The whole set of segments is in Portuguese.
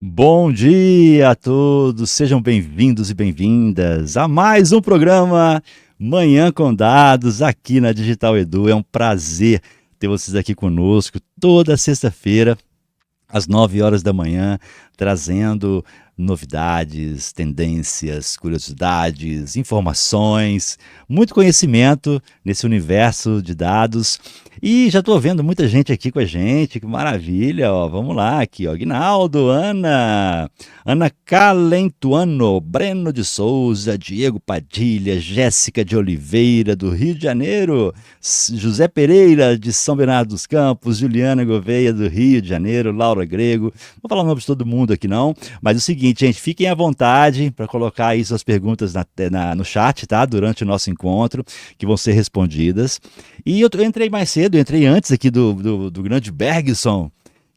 Bom dia a todos, sejam bem-vindos e bem-vindas a mais um programa Manhã com Dados aqui na Digital Edu. É um prazer ter vocês aqui conosco toda sexta-feira às 9 horas da manhã, trazendo novidades, tendências, curiosidades, informações, muito conhecimento nesse universo de dados. E já estou vendo muita gente aqui com a gente, que maravilha, ó. Vamos lá, aqui, ó. Guinaldo, Ana Calentuano, Breno de Souza, Diego Padilha, Jéssica de Oliveira, do Rio de Janeiro, José Pereira, de São Bernardo dos Campos, Juliana Gouveia, do Rio de Janeiro, Laura Grego. Vou falar o nome de todo mundo aqui não, mas é o seguinte, gente, fiquem à vontade para colocar aí suas perguntas no chat, tá? Durante o nosso encontro, que vão ser respondidas. E eu entrei mais cedo, eu entrei antes aqui do grande Bergson,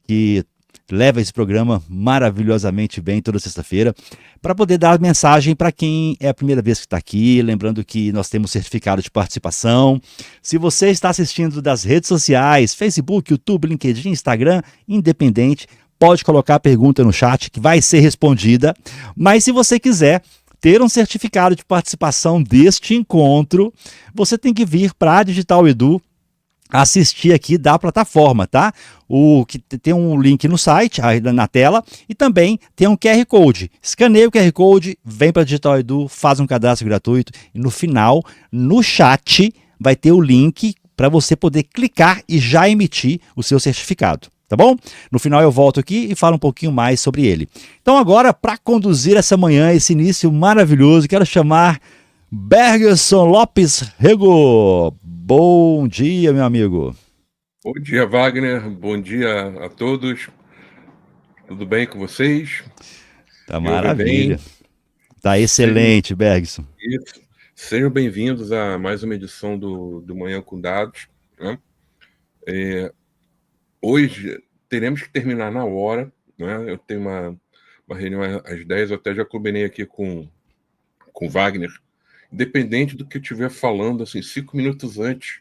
que leva esse programa maravilhosamente bem toda sexta-feira, para poder dar mensagem para quem é a primeira vez que está aqui. Lembrando que nós temos certificado de participação. Se você está assistindo das redes sociais, Facebook, YouTube, LinkedIn, Instagram, independente, pode colocar a pergunta no chat que vai ser respondida. Mas se você quiser ter um certificado de participação deste encontro, você tem que vir para a Digital Edu assistir aqui da plataforma, tá? O que tem um link no site, aí na tela, e também tem um QR Code. Escaneia o QR Code, vem para Digital Edu, faz um cadastro gratuito e no final, no chat, vai ter o link para você poder clicar e já emitir o seu certificado. Tá bom? No final eu volto aqui e falo um pouquinho mais sobre ele. Então agora, para conduzir essa manhã, esse início maravilhoso, quero chamar Bergson Lopes Rego. Bom dia, meu amigo. Bom dia, Wagner. Bom dia a todos. Tudo bem com vocês? Tá Me ouvem maravilha. bem? Tá Sejam, excelente, Bergson. sejam bem-vindos a mais uma edição do Manhã com Dados, né? Hoje teremos que terminar na hora, né? Eu tenho uma reunião às 10, eu até já combinei aqui com o Wagner. Independente do que eu estiver falando, assim, 5 minutos antes,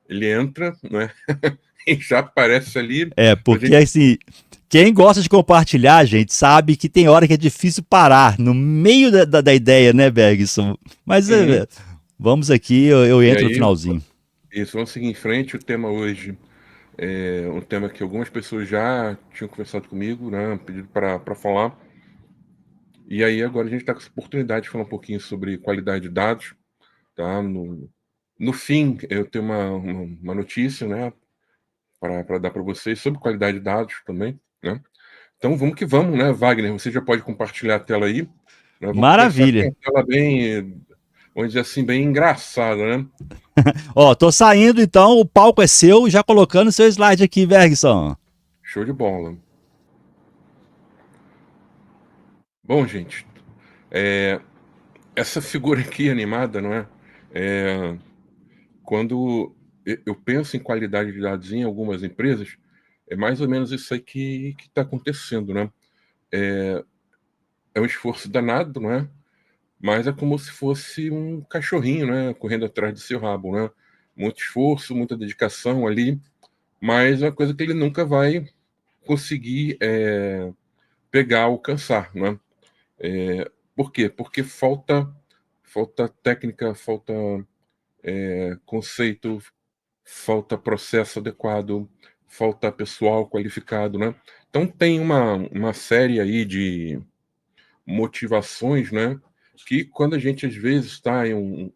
ele entra, né? E já aparece ali para a Porque gente. assim, quem gosta de compartilhar, gente, sabe que tem hora que é difícil parar no meio da ideia, né, Bergson? Mas Uhum. vamos aqui, eu E entro no aí, finalzinho. isso, vamos seguir em frente. O tema hoje é um tema que algumas pessoas já tinham conversado comigo, né? Pedido para falar. E aí agora a gente está com essa oportunidade de falar um pouquinho sobre qualidade de dados, tá? No fim, eu tenho uma notícia, né? Para dar para vocês sobre qualidade de dados também, né? Então vamos que vamos, né, Wagner? Você já pode compartilhar a tela aí. Né? Vou começar com Maravilha. uma tela bem, vamos dizer assim, bem engraçada, né? Ó, tô saindo então, o palco é seu, já colocando seu slide aqui, Bergson. Show de bola. Bom, gente, essa figura aqui animada, não é? É, Quando eu penso em qualidade de dados em algumas empresas, é mais ou menos isso aí que está acontecendo, né? É um esforço danado, não é? Mas é como se fosse um cachorrinho, né? Correndo atrás do seu rabo, né? Muito esforço, muita dedicação ali, mas é uma coisa que ele nunca vai conseguir pegar, alcançar, não é? Por quê? Porque falta técnica, falta conceito, falta processo adequado, falta pessoal qualificado, né? Então tem uma série aí de motivações, né? Que quando a gente às vezes está em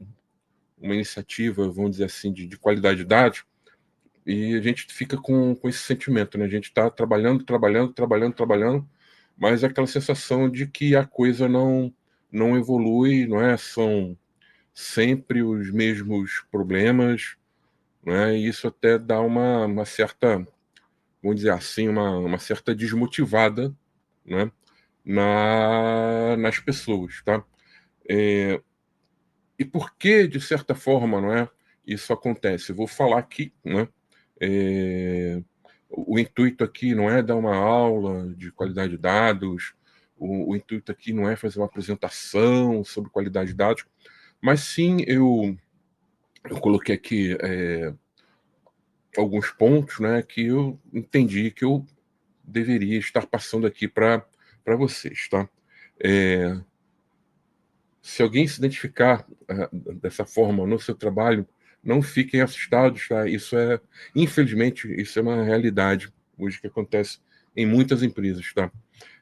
uma iniciativa, vamos dizer assim, de qualidade de dados, e a gente fica com esse sentimento, né? A gente está trabalhando, trabalhando, trabalhando, trabalhando, mas é aquela sensação de que a coisa não evolui, não é? São sempre os mesmos problemas, né? E isso até dá uma certa, vamos dizer assim, uma certa desmotivada, né? Nas pessoas, tá? E por que, de certa forma, não é? Isso acontece? Eu vou falar aqui, né? É, o intuito aqui não é dar uma aula de qualidade de dados, o intuito aqui não é fazer uma apresentação sobre qualidade de dados, mas sim eu coloquei aqui alguns pontos, né, que eu entendi que eu deveria estar passando aqui para para vocês, tá? Se alguém se identificar dessa forma no seu trabalho, não fiquem assustados, tá? Infelizmente, isso é uma realidade hoje que acontece em muitas empresas, tá?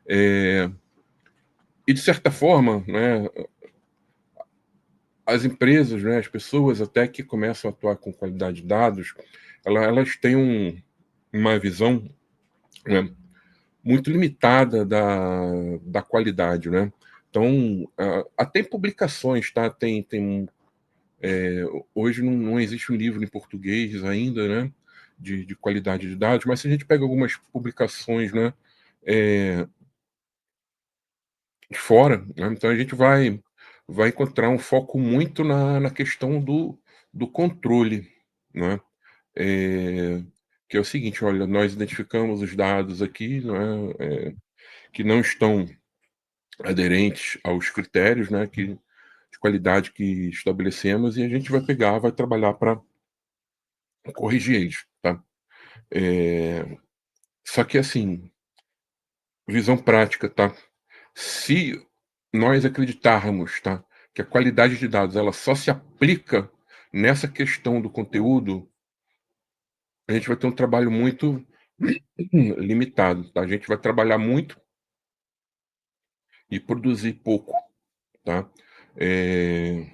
E de certa forma, né, as empresas, né, as pessoas até que começam a atuar com qualidade de dados, elas têm uma visão, né, muito limitada da qualidade, né? Então, até em publicações, tá? Hoje não existe um livro em português ainda, né? De qualidade de dados, mas se a gente pega algumas publicações, né? De fora, né? Então a gente vai encontrar um foco muito na questão do controle, né? Que é o seguinte, olha, nós identificamos os dados aqui, né? Que não estão aderentes aos critérios, né, de qualidade que estabelecemos e a gente vai pegar, vai trabalhar para corrigir eles, tá? Só que assim, visão prática, tá? Se nós acreditarmos, tá, que a qualidade de dados ela só se aplica nessa questão do conteúdo, a gente vai ter um trabalho muito limitado, tá? A gente vai trabalhar muito e produzir pouco, tá? É,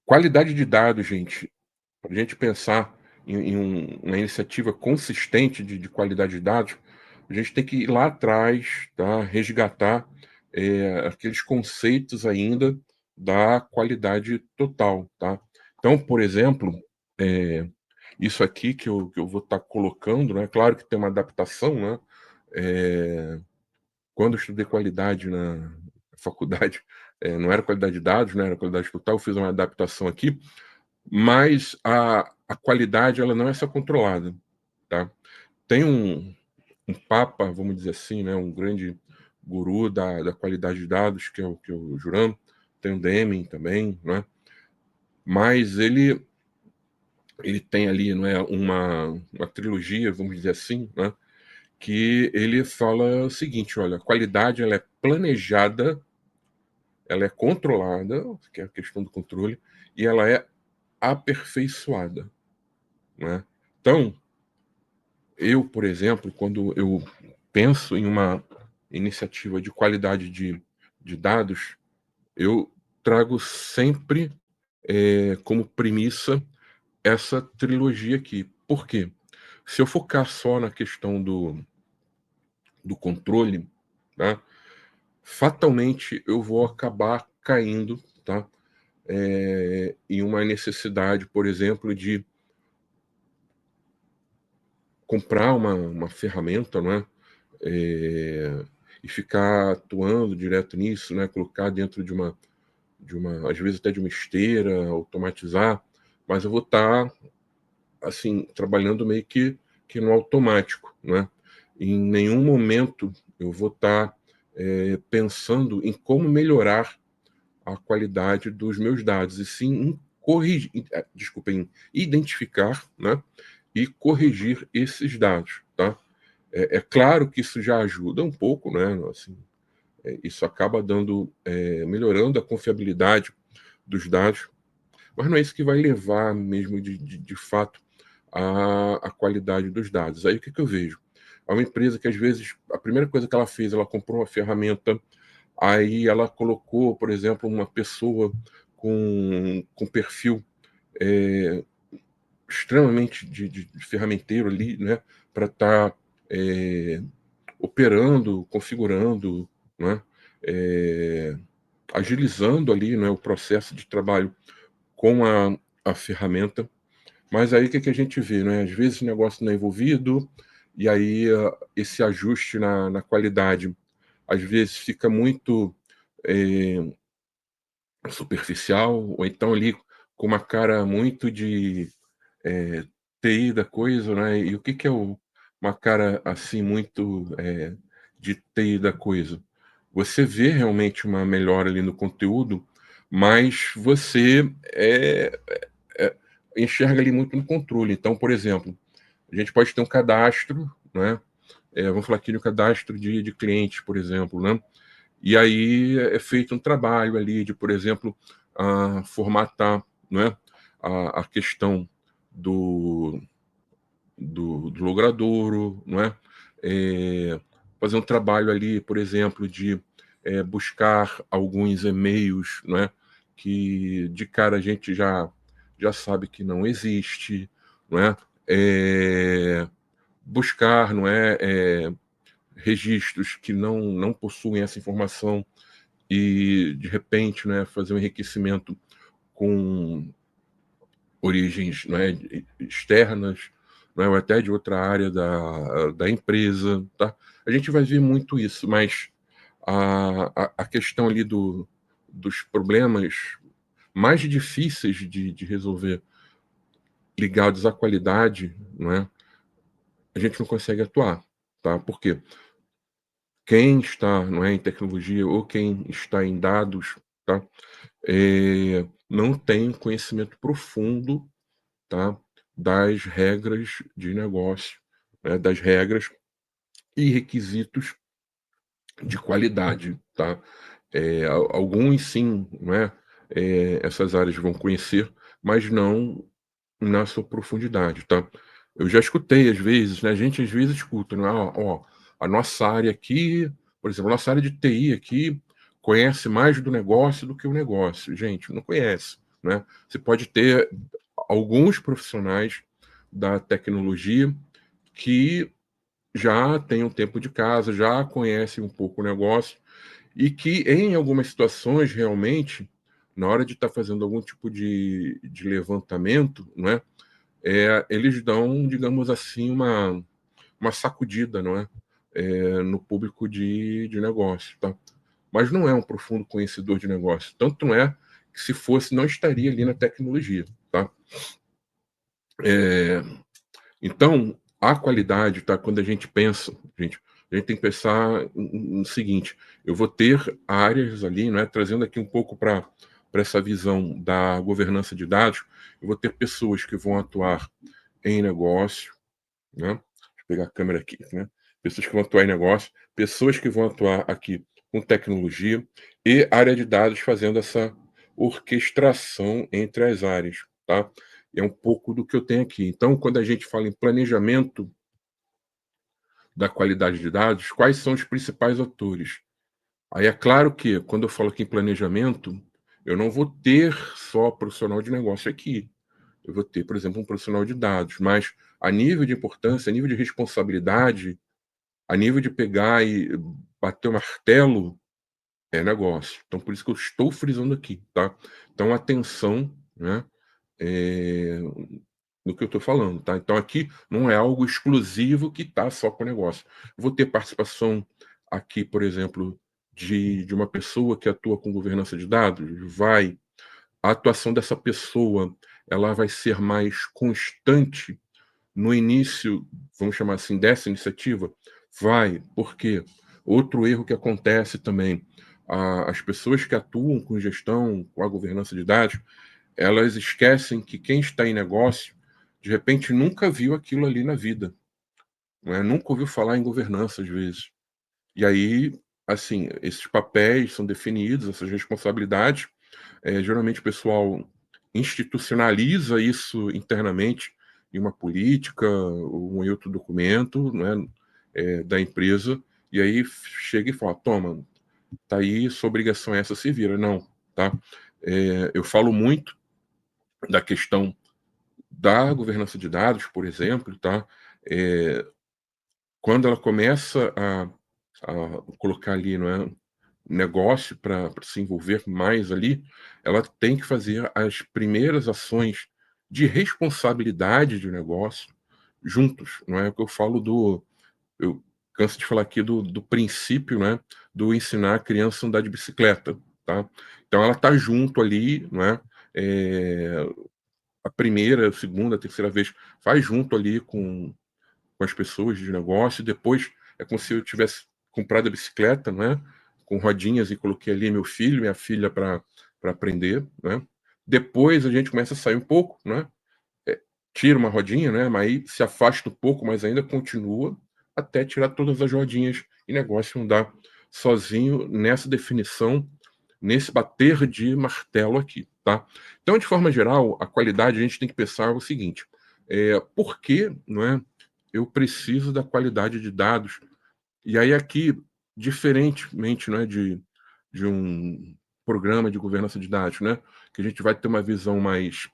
Qualidade de dados, gente, para a gente pensar em uma iniciativa consistente de qualidade de dados, a gente tem que ir lá atrás, tá? Resgatar aqueles conceitos ainda da qualidade total, tá? Então, por exemplo, é, isso aqui que eu vou estar colocando, né? Claro que tem uma adaptação, né? É, Quando eu estudei qualidade na faculdade, não era qualidade de dados, né? Era qualidade total. Eu fiz uma adaptação aqui, mas a qualidade ela não é só controlada, tá? Tem um papa, vamos dizer assim, né, um grande guru da qualidade de dados, que é o Juran, tem o Deming também, né? Mas ele tem ali, não é, uma trilogia, vamos dizer assim, né, que ele fala o seguinte, olha, a qualidade ela é planejada, ela é controlada, que é a questão do controle, e ela é aperfeiçoada, né? Então, eu, por exemplo, quando eu penso em uma iniciativa de qualidade de dados, eu trago sempre como premissa essa trilogia aqui. Por quê? Se eu focar só na questão do controle, tá? Fatalmente eu vou acabar caindo, tá? Em uma necessidade, por exemplo, de comprar uma ferramenta, não é? E ficar atuando direto nisso, né? Colocar dentro às vezes até de uma esteira, automatizar, mas eu vou estar assim trabalhando meio que no automático, né? Em nenhum momento eu vou estar pensando em como melhorar a qualidade dos meus dados, e sim em corrigir, desculpa, em identificar, né? E corrigir esses dados, tá? É claro que isso já ajuda um pouco, né? Assim, isso acaba melhorando a confiabilidade dos dados, mas não é isso que vai levar mesmo de fato a qualidade dos dados. Aí o que eu vejo? É uma empresa que às vezes a primeira coisa que ela fez, ela comprou uma ferramenta, aí ela colocou, por exemplo, uma pessoa com perfil é, extremamente de ferramenteiro ali, né, para estar operando, configurando, né, é, agilizando ali, né, o processo de trabalho com a ferramenta. Mas aí o que a gente vê, né? Às vezes o negócio não é envolvido, e aí esse ajuste na qualidade às vezes fica muito é, superficial, ou então ali com uma cara muito de TI da coisa, né? E o que é uma cara assim muito de TI da coisa? Você vê realmente uma melhora ali no conteúdo, mas você é, enxerga ali muito no controle. Então, por exemplo, a gente pode ter um cadastro, né? vamos falar aqui no cadastro de clientes, por exemplo, né? E aí é feito um trabalho ali de, por exemplo, formatar, né, a questão do, do logradouro, não é? Fazer um trabalho ali, por exemplo, de buscar alguns e-mails, não é? Que de cara a gente já sabe que não existe, não é? Buscar, não é, registros que não possuem essa informação e de repente, né, fazer um enriquecimento com origens, né, externas, né, ou até de outra área da empresa, tá? A gente vai ver muito isso, mas a questão ali dos problemas mais difíceis de resolver ligados à qualidade, não é? A gente não consegue atuar, tá? Por quê? Quem está, não é, em tecnologia ou quem está em dados, tá? Não tem conhecimento profundo, tá, das regras de negócio, né, das regras e requisitos de qualidade, tá? Alguns sim, não é? Essas áreas vão conhecer, mas não na sua profundidade, tá? Eu já escutei às vezes, né? A gente às vezes escuta, né? Ó, a nossa área aqui, por exemplo, a nossa área de TI aqui conhece mais do negócio do que o negócio. Gente, não conhece, né? Você pode ter alguns profissionais da tecnologia que já têm um tempo de casa, já conhecem um pouco o negócio e que em algumas situações realmente, na hora de estar fazendo algum tipo de levantamento, não é? Eles dão, digamos assim, uma sacudida, não é? No público de negócio, tá? Mas não é um profundo conhecedor de negócio. Tanto não é que, se fosse, não estaria ali na tecnologia, tá? Então, a qualidade, tá? Quando a gente pensa, a gente tem que pensar no seguinte: eu vou ter áreas ali, não é? Trazendo aqui um pouco para essa visão da governança de dados, eu vou ter pessoas que vão atuar em negócio, né? Deixa eu pegar a câmera aqui, né? Pessoas que vão atuar em negócio, pessoas que vão atuar aqui com tecnologia e área de dados fazendo essa orquestração entre as áreas, tá? É um pouco do que eu tenho aqui. Então, quando a gente fala em planejamento da qualidade de dados, quais são os principais atores? Aí é claro que, quando eu falo aqui em planejamento, eu não vou ter só profissional de negócio aqui. Eu vou ter, por exemplo, um profissional de dados, mas a nível de importância, a nível de responsabilidade, a nível de pegar e bater o martelo, é negócio. Então, por isso que eu estou frisando aqui, tá? Então, atenção, né, eh, no que eu estou falando, tá? Então, aqui não é algo exclusivo que está só com o negócio. Eu vou ter participação aqui, por exemplo, de uma pessoa que atua com governança de dados? Vai. A atuação dessa pessoa, ela vai ser mais constante no início, vamos chamar assim, dessa iniciativa? Vai, porque outro erro que acontece também, as pessoas que atuam com gestão, com a governança de dados, elas esquecem que quem está em negócio, de repente, nunca viu aquilo ali na vida, não é? Nunca ouviu falar em governança, às vezes. E aí, assim, esses papéis são definidos, essas responsabilidades, geralmente o pessoal institucionaliza isso internamente em uma política ou em outro documento, né, da empresa, e aí chega e fala: toma, tá aí, sua obrigação é essa, se vira. Não, tá? Eu falo muito da questão da governança de dados, por exemplo, tá? Quando ela começa a colocar ali, não é, negócio para se envolver mais ali, ela tem que fazer as primeiras ações de responsabilidade de negócio juntos, não é? O que eu falo eu canso de falar aqui do princípio, né, do ensinar a criança a andar de bicicleta, tá? Então ela tá junto ali, não é? A primeira, a segunda, a terceira vez, faz junto ali com as pessoas de negócio, depois é como se eu tivesse comprado a bicicleta, né, com rodinhas, e coloquei ali meu filho, minha filha para aprender, né. Depois a gente começa a sair um pouco, né, tira uma rodinha, né, mas aí se afasta um pouco, mas ainda continua até tirar todas as rodinhas e negócio andar sozinho nessa definição, nesse bater de martelo aqui, tá? Então, de forma geral, a qualidade a gente tem que pensar o seguinte: por que, não é, eu preciso da qualidade de dados? E aí aqui, diferentemente, né, de um programa de governança de dados, né, que a gente vai ter uma visão mais,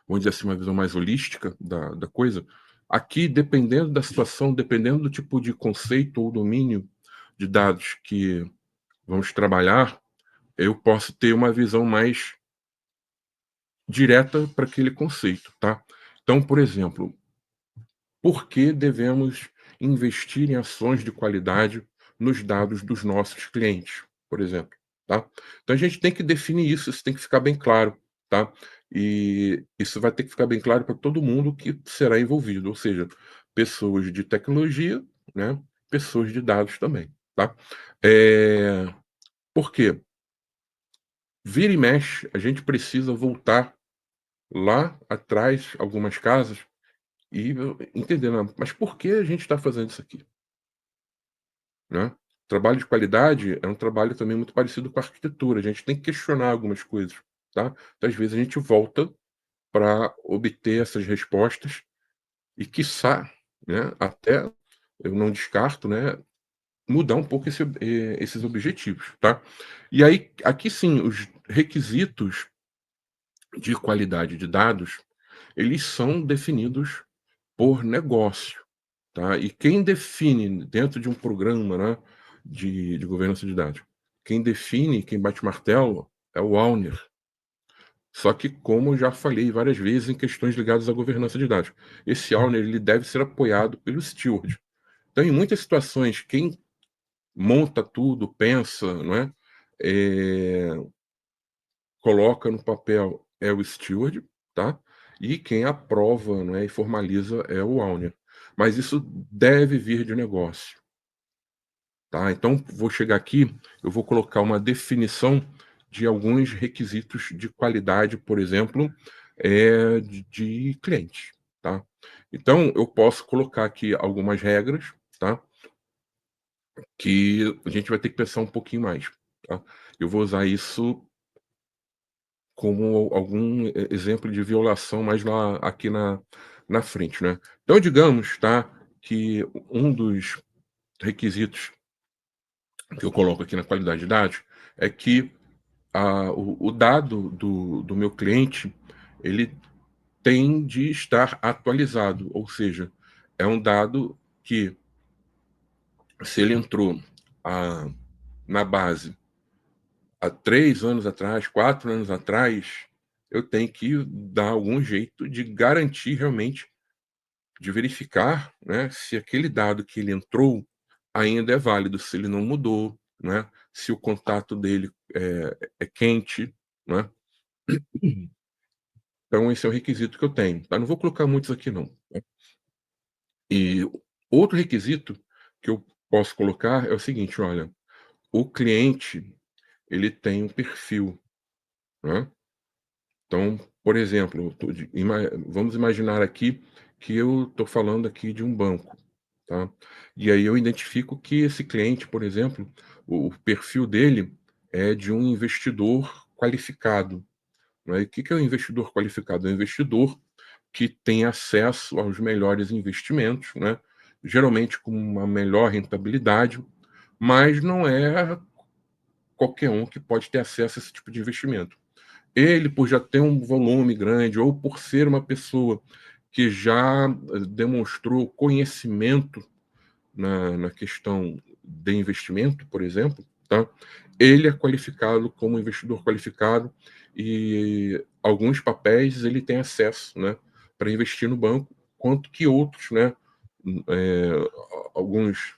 vamos dizer assim, uma visão mais holística da coisa. Aqui, dependendo da situação, dependendo do tipo de conceito ou domínio de dados que vamos trabalhar, eu posso ter uma visão mais direta para aquele conceito, tá? Então, por exemplo, por que devemos investir em ações de qualidade nos dados dos nossos clientes, por exemplo, tá? Então a gente tem que definir isso, isso tem que ficar bem claro, tá? E isso vai ter que ficar bem claro para todo mundo que será envolvido, ou seja, pessoas de tecnologia, né? Pessoas de dados também, tá? É... Por quê? Vira e mexe, a gente precisa voltar lá atrás, algumas casas, e entender, né, mas por que a gente está fazendo isso aqui? Né? Trabalho de qualidade é um trabalho também muito parecido com a arquitetura, a gente tem que questionar algumas coisas, tá? Então, às vezes a gente volta para obter essas respostas e quiçá, né, até eu não descarto, né, mudar um pouco esses objetivos, tá? E aí, aqui sim, os requisitos de qualidade de dados, eles são definidos por negócio, tá? E quem define dentro de um programa, né, de governança de dados, quem define, quem bate martelo é o owner. Só que, como eu já falei várias vezes em questões ligadas à governança de dados, esse owner ele deve ser apoiado pelo steward. Então, em muitas situações, quem monta tudo, pensa, não é? É, coloca no papel é o steward, tá? E quem aprova, não é, e formaliza é o owner. Mas isso deve vir de negócio, tá? Então, vou chegar aqui, eu vou colocar uma definição de alguns requisitos de qualidade, por exemplo, de cliente, tá? Então, eu posso colocar aqui algumas regras, tá? Que a gente vai ter que pensar um pouquinho mais, tá? Eu vou usar isso como algum exemplo de violação mais lá aqui na frente, né? Então, digamos, tá, que um dos requisitos que eu coloco aqui na qualidade de dados é que o dado do meu cliente ele tem de estar atualizado, ou seja, é um dado que, se ele entrou a, na base há 3 anos atrás, 4 anos atrás, eu tenho que dar algum jeito de garantir realmente, de verificar, né, se aquele dado que ele entrou ainda é válido, se ele não mudou, né, se o contato dele é quente, né? Então esse é o requisito que eu tenho, tá? Não vou colocar muitos aqui não, né? E outro requisito que eu posso colocar é o seguinte, olha, o cliente ele tem um perfil, né? Então, por exemplo, vamos imaginar aqui que eu estou falando aqui de um banco, tá? E aí eu identifico que esse cliente, por exemplo, o perfil dele é de um investidor qualificado, né? E o que é um investidor qualificado? É um investidor que tem acesso aos melhores investimentos, né? Geralmente com uma melhor rentabilidade, mas não é qualquer um que pode ter acesso a esse tipo de investimento. Ele, por já ter um volume grande, ou por ser uma pessoa que já demonstrou conhecimento na questão de investimento, por exemplo, tá? Ele é qualificado como investidor qualificado e alguns papéis ele tem acesso, né, para investir no banco, quanto que outros, né, é, alguns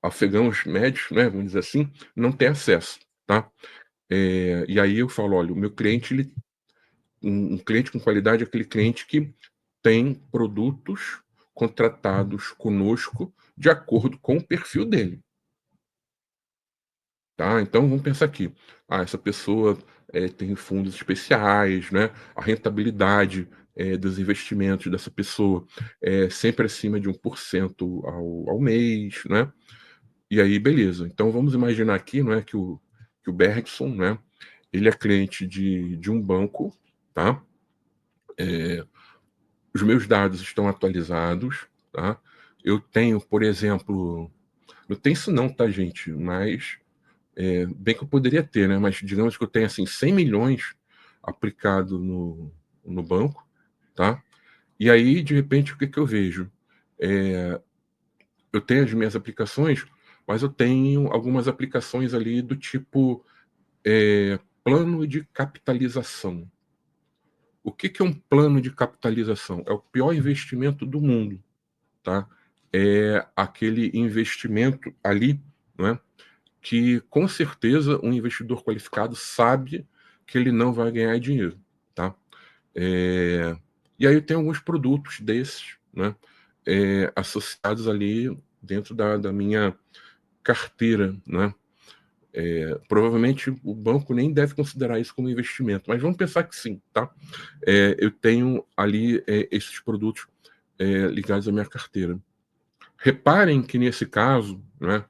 afegãos médios, né, vamos dizer assim, não têm acesso, tá? E aí eu falo, olha, o meu cliente ele um cliente com qualidade é aquele cliente que tem produtos contratados conosco de acordo com o perfil dele, tá? Então vamos pensar aqui, essa pessoa tem fundos especiais, né? A rentabilidade dos investimentos dessa pessoa é sempre acima de 1% ao mês, né? E aí, beleza. Então vamos imaginar aqui, não é, que o Bergson, né, ele é cliente de um banco, tá? Os meus dados estão atualizados, tá? Eu tenho, por exemplo, não tem isso não, tá, gente? Mas bem que eu poderia ter, né? Mas digamos que eu tenho assim 100 milhões aplicado no banco, tá? E aí, de repente, o que que eu vejo? Eu tenho as minhas aplicações, mas eu tenho algumas aplicações ali do tipo plano de capitalização. O que que é um plano de capitalização? É o pior investimento do mundo, tá? É aquele investimento ali, né, que com certeza um investidor qualificado sabe que ele não vai ganhar dinheiro, tá? E aí tem alguns produtos desses, né, associados ali dentro da minha carteira, né? Provavelmente o banco nem deve considerar isso como investimento, mas vamos pensar que sim, tá? Eu tenho ali esses produtos ligados à minha carteira. Reparem que nesse caso, né,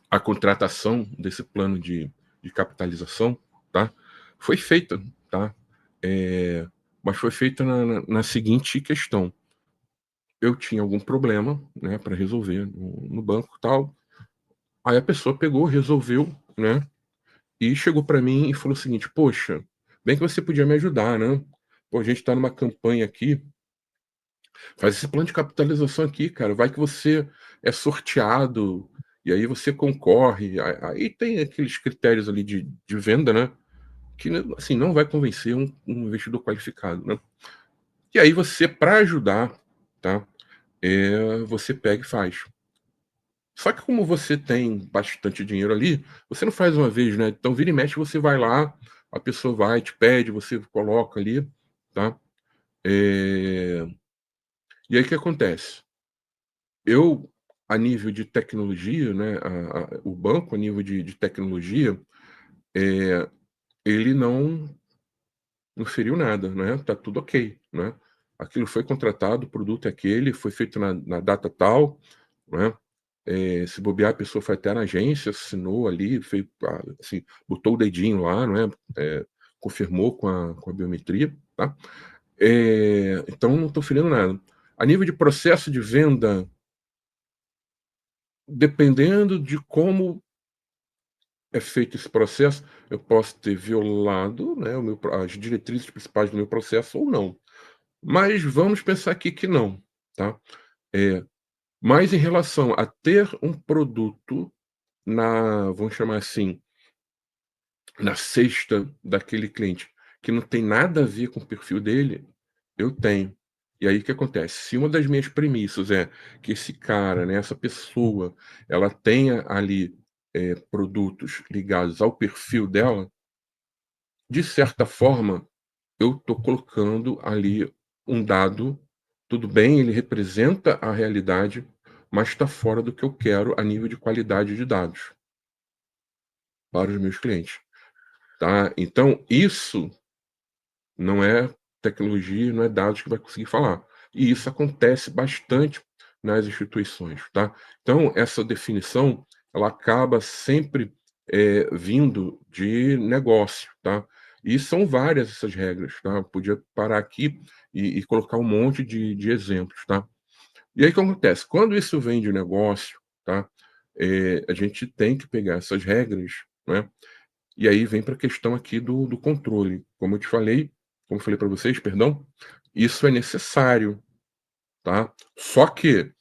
a contratação desse plano de capitalização, tá, foi feita, tá? Mas foi feita na seguinte questão: eu tinha algum problema, né, para resolver no banco, tal. Aí a pessoa pegou, resolveu, né, e chegou para mim e falou o seguinte: poxa, bem que você podia me ajudar, né? Pô, a gente está numa campanha aqui. Faz esse plano de capitalização aqui, cara. Vai que você é sorteado e aí você concorre. Aí tem aqueles critérios ali de venda, né? Que assim não vai convencer um investidor qualificado, né? E aí você, para ajudar, tá? Você pega e faz. Só que como você tem bastante dinheiro ali, você não faz uma vez, né? Então vira e mexe, você vai lá, a pessoa vai, te pede, você coloca ali, tá? É, E aí o que acontece? Eu, a nível de tecnologia, né, o banco, a nível de tecnologia, ele não feriu nada, né? Tá tudo ok, né? Aquilo foi contratado, o produto é aquele, foi feito na data tal, né? Se bobear, a pessoa foi até na agência, assinou ali, fez, assim, botou o dedinho lá, não é? Confirmou com a biometria, tá? Então não estou ferindo nada. A nível de processo de venda, dependendo de como é feito esse processo, eu posso ter violado, né, as diretrizes principais do meu processo ou não. Mas vamos pensar aqui que não, tá? É, mas em relação a ter um produto vamos chamar assim, na cesta daquele cliente, que não tem nada a ver com o perfil dele, eu tenho. E aí o que acontece? Se uma das minhas premissas é que esse cara, né, essa pessoa, ela tenha ali produtos ligados ao perfil dela, de certa forma, eu estou colocando ali um dado, tudo bem, ele representa a realidade, mas está fora do que eu quero a nível de qualidade de dados para os meus clientes, tá? Então, isso não é tecnologia, não é dados que vai conseguir falar. E isso acontece bastante nas instituições, tá? Então, essa definição, ela acaba sempre vindo de negócio, tá? E são várias essas regras, tá? Eu podia parar aqui e colocar um monte de exemplos, tá? E aí o que acontece? Quando isso vem de negócio, tá? A gente tem que pegar essas regras, né? E aí vem para a questão aqui do controle. Como eu falei para vocês, perdão, isso é necessário, tá? Só que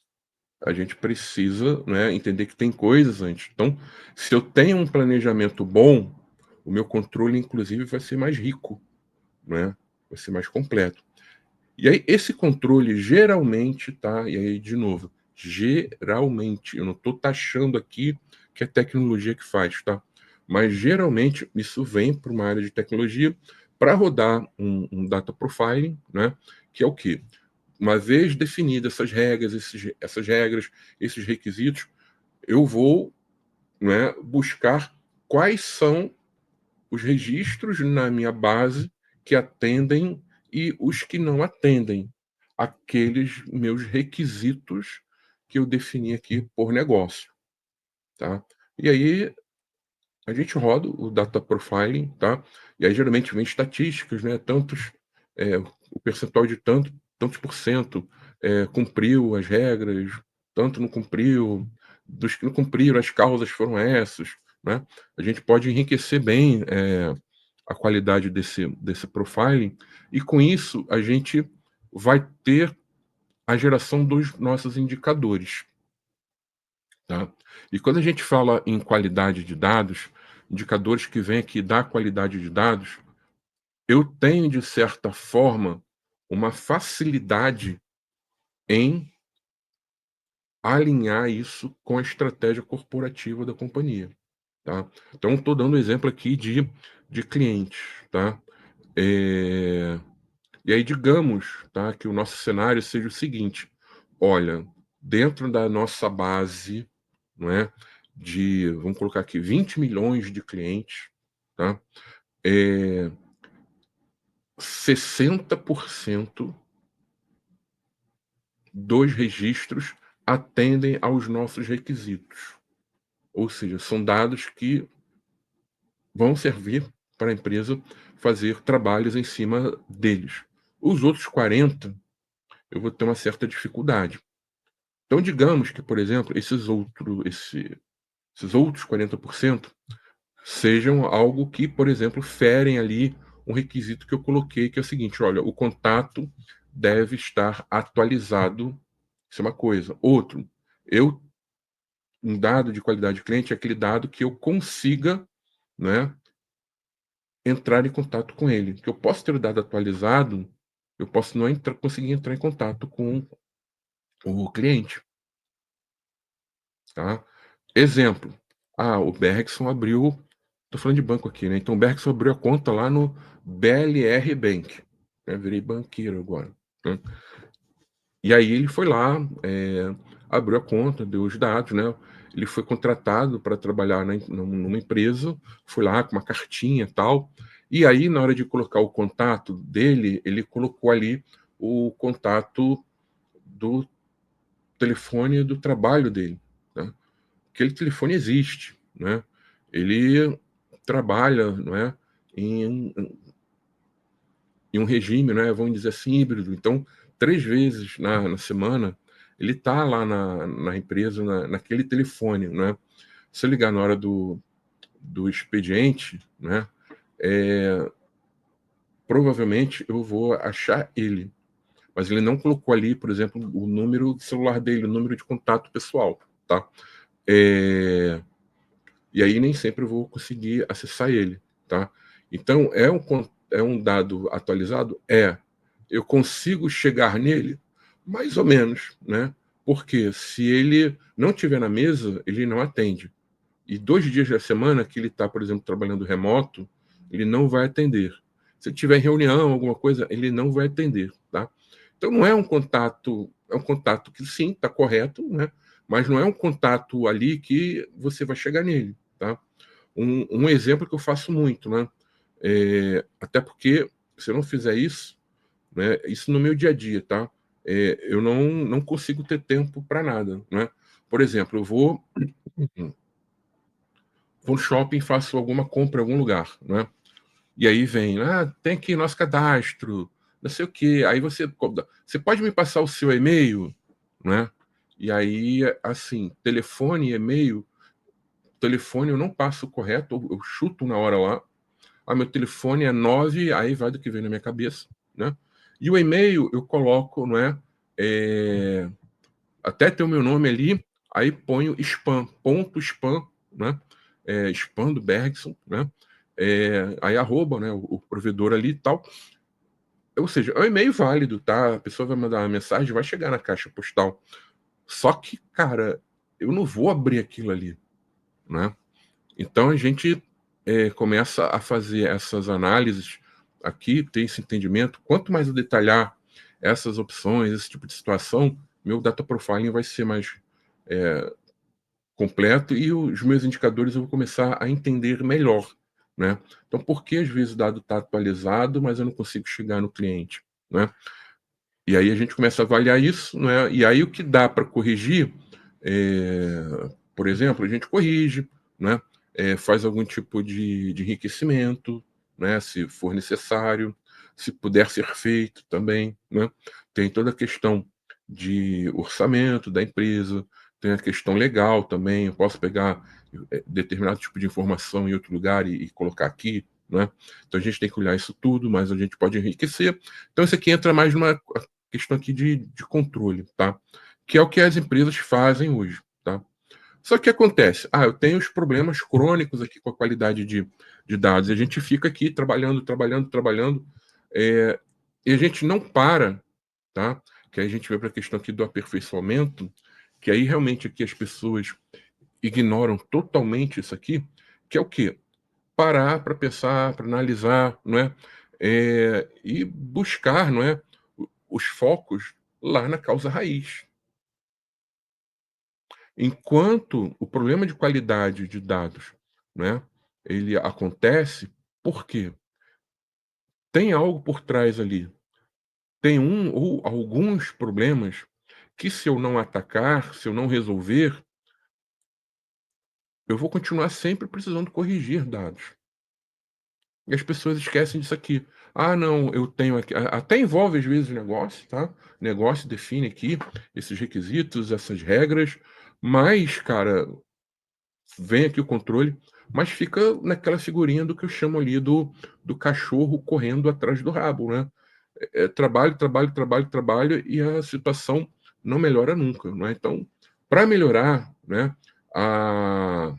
a gente precisa, né, entender que tem coisas antes. Então, se eu tenho um planejamento bom, o meu controle, inclusive, vai ser mais rico, né? Vai ser mais completo. E aí, esse controle geralmente, tá? E aí, de novo, geralmente, eu não estou taxando aqui que é tecnologia que faz, tá? Mas geralmente isso vem para uma área de tecnologia para rodar um data profiling, né? Que é o quê? Uma vez definidas essas regras, esses requisitos, eu vou, né, buscar quais são os registros na minha base que atendem e os que não atendem aqueles meus requisitos que eu defini aqui por negócio, tá. E aí a gente roda o data profiling, tá, e aí geralmente vem estatísticas, né, o percentual de tantos por cento, cumpriu as regras, tanto não cumpriu, dos que não cumpriram, as causas foram essas, né. A gente pode enriquecer bem, a qualidade desse profiling, e com isso a gente vai ter a geração dos nossos indicadores, tá. E quando a gente fala em qualidade de dados, indicadores que vêm aqui da qualidade de dados, eu tenho, de certa forma, uma facilidade em alinhar isso com a estratégia corporativa da companhia, tá. Então estou dando exemplo aqui de clientes, tá. Eh E aí digamos, tá, que o nosso cenário seja o seguinte: olha, dentro da nossa base, não é, vamos colocar aqui 20 milhões de clientes, tá, eh, 60% dos registros atendem aos nossos requisitos. Ou seja, são dados que vão servir para a empresa fazer trabalhos em cima deles. Os outros 40, eu vou ter uma certa dificuldade. Então, digamos que, por exemplo, esses outros 40% sejam algo que, por exemplo, ferem ali um requisito que eu coloquei, que é o seguinte: olha, o contato deve estar atualizado. Isso é uma coisa. Outro, eu um dado de qualidade de cliente é aquele dado que eu consiga, né, entrar em contato com ele. Que eu posso ter o dado atualizado, eu posso não conseguir entrar em contato com o cliente, tá? Exemplo: o Bergson abriu, tô falando de banco aqui, né, então o Bergson abriu a conta lá no BLR Bank, né, virei banqueiro agora, né. E aí ele foi lá, abriu a conta, deu os dados, né, ele foi contratado para trabalhar numa empresa, foi lá com uma cartinha, e tal, e aí na hora de colocar o contato dele, ele colocou ali o contato do telefone do trabalho dele, né. Aquele telefone existe, né? Ele trabalha, não é, em em um regime, né, vamos dizer assim, híbrido. Então, 3 vezes na semana, ele está lá na empresa, naquele telefone, né. Se eu ligar na hora do expediente, né, eh, provavelmente eu vou achar ele, mas ele não colocou ali, por exemplo, o número do celular dele, o número de contato pessoal, tá. Eh E aí nem sempre eu vou conseguir acessar ele, tá. Então é um dado atualizado? É. Eu consigo chegar nele? Mais ou menos, né, porque se ele não estiver na mesa, ele não atende. E 2 dias da semana que ele está, por exemplo, trabalhando remoto, ele não vai atender. Se ele tiver em reunião, alguma coisa, ele não vai atender, tá. Então não é um contato, é um contato que sim, está correto, né, mas não é um contato ali que você vai chegar nele, tá. Um exemplo que eu faço muito, né, até porque se eu não fizer isso, né, isso no meu dia a dia, tá, eu não consigo ter tempo para nada, né. Por exemplo, eu vou no shopping, faço alguma compra em algum lugar, né, e aí vem: tem aqui nosso cadastro, não sei o quê", aí "Você pode me passar o seu e-mail?", né, e aí, assim, telefone e e-mail, telefone eu não passo correto, eu chuto na hora lá. Meu telefone é 9, aí vai do que vem na minha cabeça, né. E o e-mail eu coloco, não é, eh, até ter o meu nome ali, aí ponho spam, ponto spam, né, spam do Bergson, né, aí arroba, né, o provedor ali e tal. Ou seja, é um e-mail válido, tá, a pessoa vai mandar uma mensagem, vai chegar na caixa postal. Só que, cara, eu não vou abrir aquilo ali, né. Então a gente, começa a fazer essas análises aqui, ter esse entendimento. Quanto mais eu detalhar essas opções, esse tipo de situação, meu data profiling vai ser mais, completo, e os meus indicadores eu vou começar a entender melhor, né? Então, por que às vezes o dado está atualizado, mas eu não consigo chegar no cliente, né? E aí a gente começa a avaliar isso, né? E aí o que dá para corrigir, por exemplo, a gente corrige, né? Faz algum tipo de enriquecimento, né? Se for necessário, se puder ser feito também, né? Tem toda a questão de orçamento da empresa, tem a questão legal também. Eu posso pegar determinado tipo de informação em outro lugar e colocar aqui, né? Então a gente tem que olhar isso tudo, mas a gente pode enriquecer. Então isso aqui entra mais numa questão aqui de controle, tá? Que é o que as empresas fazem hoje, tá? Só que acontece, eu tenho os problemas crônicos aqui com a qualidade de dados, e a gente fica aqui trabalhando, e a gente não para, tá? Que aí a gente vai para a questão aqui do aperfeiçoamento, que aí realmente aqui as pessoas ignoram totalmente isso aqui, que é o quê? Parar para pensar, para analisar, não é? E buscar, não é? Os focos lá na causa raiz. Enquanto o problema de qualidade de dados, né, ele acontece, por quê? Tem algo por trás ali. Tem um ou alguns problemas que, se eu não atacar, se eu não resolver, eu vou continuar sempre precisando corrigir dados. E as pessoas esquecem disso aqui. Não, eu tenho aqui. Até envolve às vezes o negócio, tá? O negócio define aqui esses requisitos, essas regras, mas, cara, vem aqui o controle, mas fica naquela figurinha do que eu chamo ali do cachorro correndo atrás do rabo, né? Trabalho, trabalho, trabalho, trabalho, e a situação não melhora nunca, né? Então, para melhorar, né, a,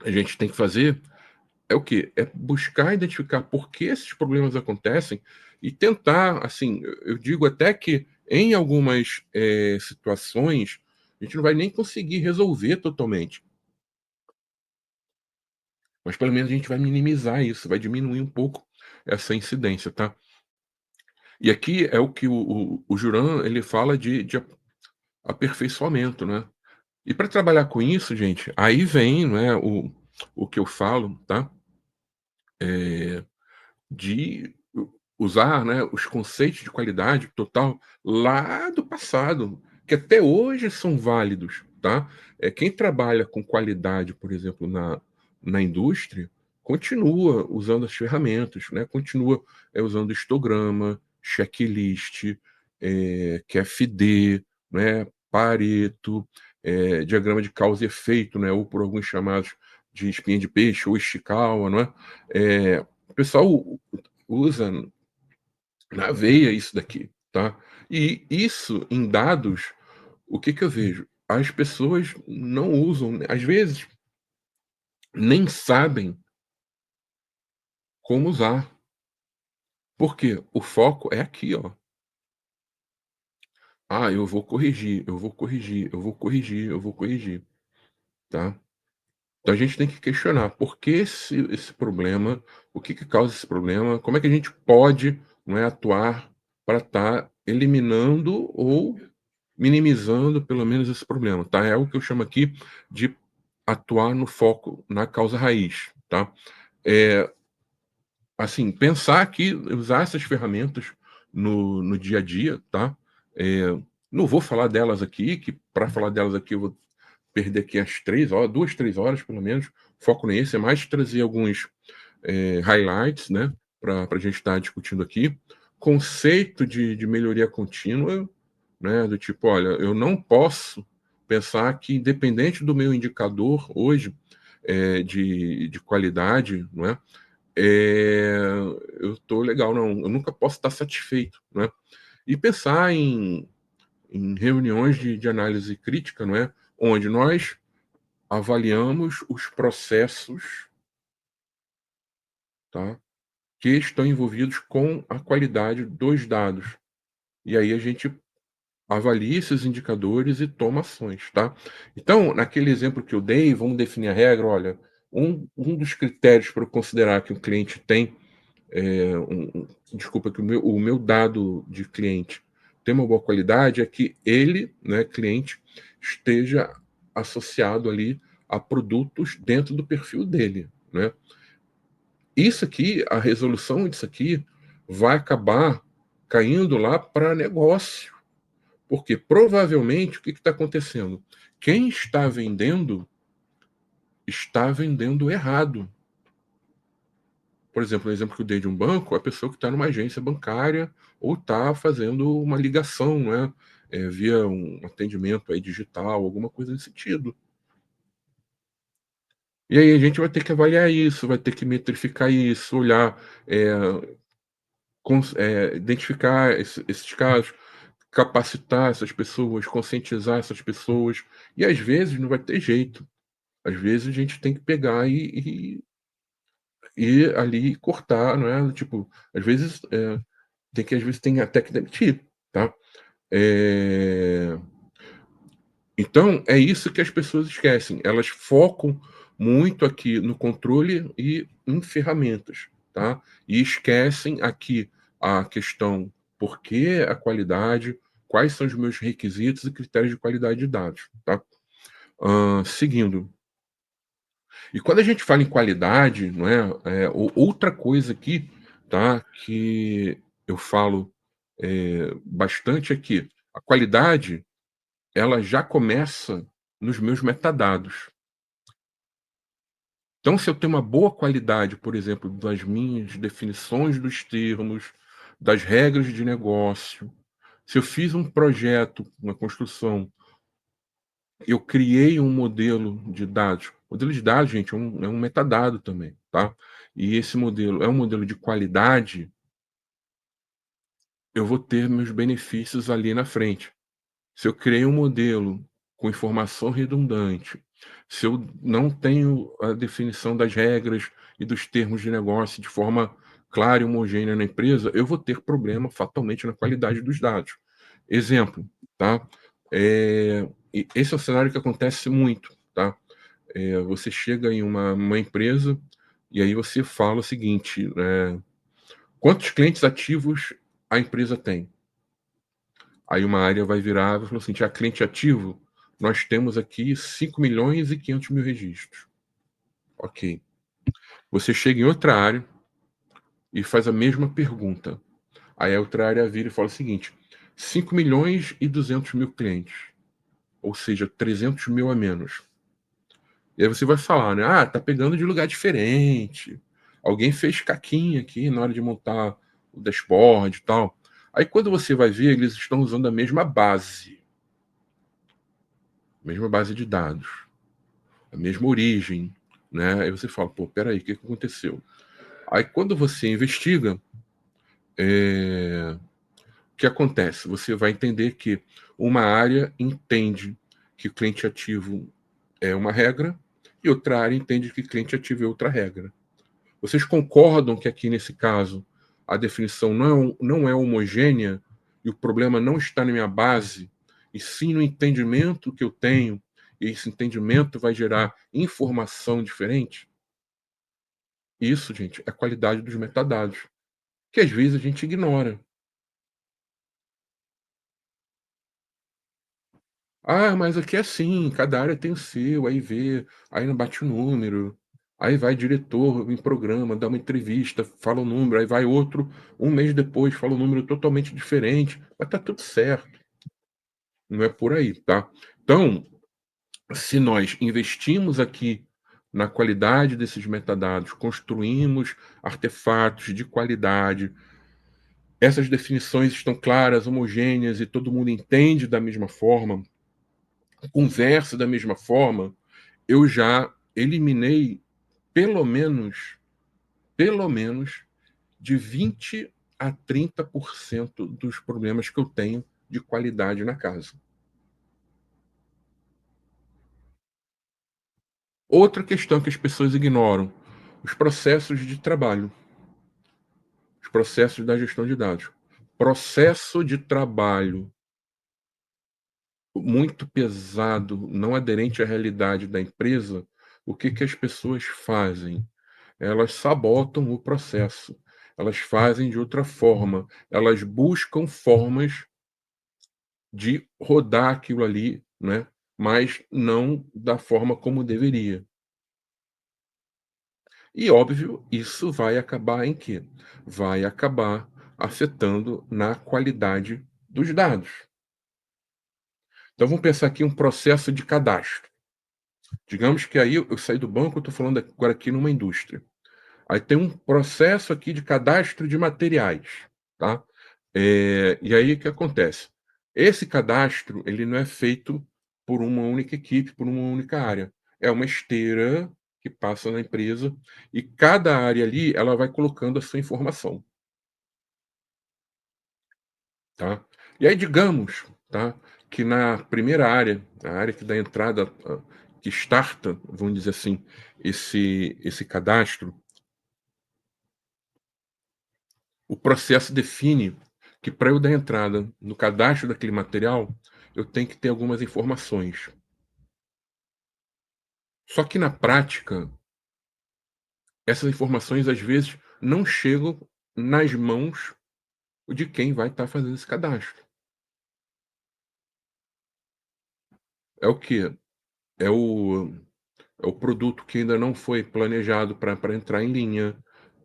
a gente tem que fazer o quê? É buscar identificar por que esses problemas acontecem e tentar, assim, eu digo até que em algumas situações a gente não vai nem conseguir resolver totalmente, mas pelo menos a gente vai minimizar isso, vai diminuir um pouco essa incidência, tá? E aqui é o que o Juran ele fala de aperfeiçoamento, né? E para trabalhar com isso, gente, aí vem, né, o que eu falo, tá? De usar, né, os conceitos de qualidade total lá do passado, que até hoje são válidos, tá? Quem trabalha com qualidade, por exemplo, na indústria, continua usando as ferramentas, né? Continua usando histograma, checklist, QFD, né? Pareto, diagrama de causa e efeito, né? Ou por alguns chamados de espinha de peixe ou Ishikawa, não é? O pessoal usa na veia isso daqui, tá? E isso em dados, o que eu vejo? As pessoas não usam, às vezes nem sabem como usar. Por quê? O foco é aqui, ó. Eu vou corrigir, eu vou corrigir, eu vou corrigir, eu vou corrigir, tá? Então a gente tem que questionar por que esse problema, o que causa esse problema, como é que a gente pode, não é, atuar para estar eliminando ou minimizando pelo menos esse problema, tá? É o que eu chamo aqui de atuar no foco, na causa raiz, tá? É, assim, pensar aqui, usar essas ferramentas no dia a dia, tá? Não vou falar delas aqui, que para falar delas aqui eu vou perder aqui as 3 horas, 2, 3 horas pelo menos. Foco nesse, é mais trazer alguns highlights, né? Para a gente estar discutindo aqui. Conceito de melhoria contínua, né? Do tipo, olha, eu não posso pensar que, independente do meu indicador hoje de qualidade, não é? Eu estou legal, não. Eu nunca posso estar satisfeito, né? E pensar em reuniões de análise crítica, não é? Onde nós avaliamos os processos, tá? Que estão envolvidos com a qualidade dos dados. E aí a gente avalia esses indicadores e toma ações, tá? Então, naquele exemplo que eu dei, vamos definir a regra, olha, um dos critérios para eu considerar que o cliente tem, desculpa, que o meu dado de cliente tem uma boa qualidade, é que ele, né, cliente, esteja associado ali a produtos dentro do perfil dele, né? Isso aqui, a resolução disso aqui, vai acabar caindo lá para negócio, porque provavelmente o que está acontecendo? Quem está vendendo errado. Por exemplo, no exemplo que eu dei de um banco, a pessoa que está numa agência bancária ou está fazendo uma ligação, né, via um atendimento aí digital, alguma coisa nesse sentido. E aí a gente vai ter que avaliar isso, vai ter que metrificar isso, olhar, identificar esses casos, capacitar essas pessoas, conscientizar essas pessoas, e às vezes não vai ter jeito. Às vezes a gente tem que pegar e ali cortar, não é, tipo, às vezes, às vezes tem até que demitir, tá. Eh, então é isso que as pessoas esquecem, elas focam muito aqui no controle e em ferramentas, tá, e esquecem aqui a questão por que a qualidade, quais são os meus requisitos e critérios de qualidade de dados, tá. Seguindo, e quando a gente fala em qualidade, não é, outra coisa aqui, tá, que eu falo, bastante é que a qualidade, ela já começa nos meus metadados. Então, se eu tenho uma boa qualidade, por exemplo, das minhas definições dos termos, das regras de negócio, se eu fiz um projeto, uma construção, eu criei um modelo de dados. Modelo de dados, gente, é um metadado também, tá? E esse modelo é um modelo de qualidade, eu vou ter meus benefícios ali na frente. Se eu criei um modelo com informação redundante, se eu não tenho a definição das regras e dos termos de negócio de forma clara e homogênea na empresa, eu vou ter problema fatalmente na qualidade dos dados. Exemplo, tá? E esse é um cenário que acontece muito, tá? Você chega em uma empresa e aí você fala o seguinte, quantos clientes ativos a empresa tem? Aí uma área vai virar e falar assim: "Ah, cliente ativo, nós temos aqui 5.500.000 registros". Ok. Você chega em outra área e faz a mesma pergunta. Aí a outra área vira e fala o seguinte: 5.200.000 clientes, ou seja, 300.000 a menos. E aí você vai falar, né: "Ah, tá pegando de lugar diferente. Alguém fez caquinha aqui na hora de montar o dashboard e tal". Aí quando você vai ver, eles estão usando a mesma base de dados, a mesma origem, né. Aí você fala: "Pô, espera aí, o que que aconteceu?". Aí quando você investiga, o que acontece? Você vai entender que uma área entende que o cliente ativo é uma regra e outra área entende que cliente ativo é outra regra. Vocês concordam que aqui nesse caso a definição não é homogênea e o problema não está na minha base, e sim no entendimento que eu tenho, e esse entendimento vai gerar informação diferente? Isso, gente, é a qualidade dos metadados, que às vezes a gente ignora. "Ah, mas aqui é assim, cada área tem o seu", aí vê, aí não bate o número, aí vai diretor em programa, dá uma entrevista, fala o número, aí vai outro, um mês depois, fala um número totalmente diferente, mas tá tudo certo, não é por aí, tá. Então, se nós investimos aqui na qualidade desses metadados, construímos artefatos de qualidade, essas definições estão claras, homogêneas e todo mundo entende da mesma forma, conversa da mesma forma, eu já eliminei pelo menos, pelo menos de 20 a 30% dos problemas que eu tenho de qualidade na casa. Outra questão que as pessoas ignoram, os processos de trabalho, os processos da gestão de dados. Processo de trabalho muito pesado, não aderente à realidade da empresa, o que que as pessoas fazem? Elas sabotam o processo, elas fazem de outra forma, elas buscam formas de rodar aquilo ali, né, mas não da forma como deveria. E óbvio, isso vai acabar em quê? Vai acabar afetando na qualidade dos dados. Então vamos pensar aqui um processo de cadastro. Digamos que aí eu saí do banco, eu estou falando agora aqui numa indústria. Aí tem um processo aqui de cadastro de materiais, tá? E aí o que acontece? Esse cadastro, ele não é feito por uma única equipe, por uma única área. É uma esteira que passa na empresa e cada área ali, ela vai colocando a sua informação, tá? E aí digamos, tá, que na primeira área, a área que dá entrada, que starta, vamos dizer assim, esse cadastro, o processo define que para eu dar entrada no cadastro daquele material, eu tenho que ter algumas informações. Só que na prática, essas informações às vezes não chegam nas mãos de quem vai estar fazendo esse cadastro. É o quê? É o, é o produto que ainda não foi planejado para entrar em linha,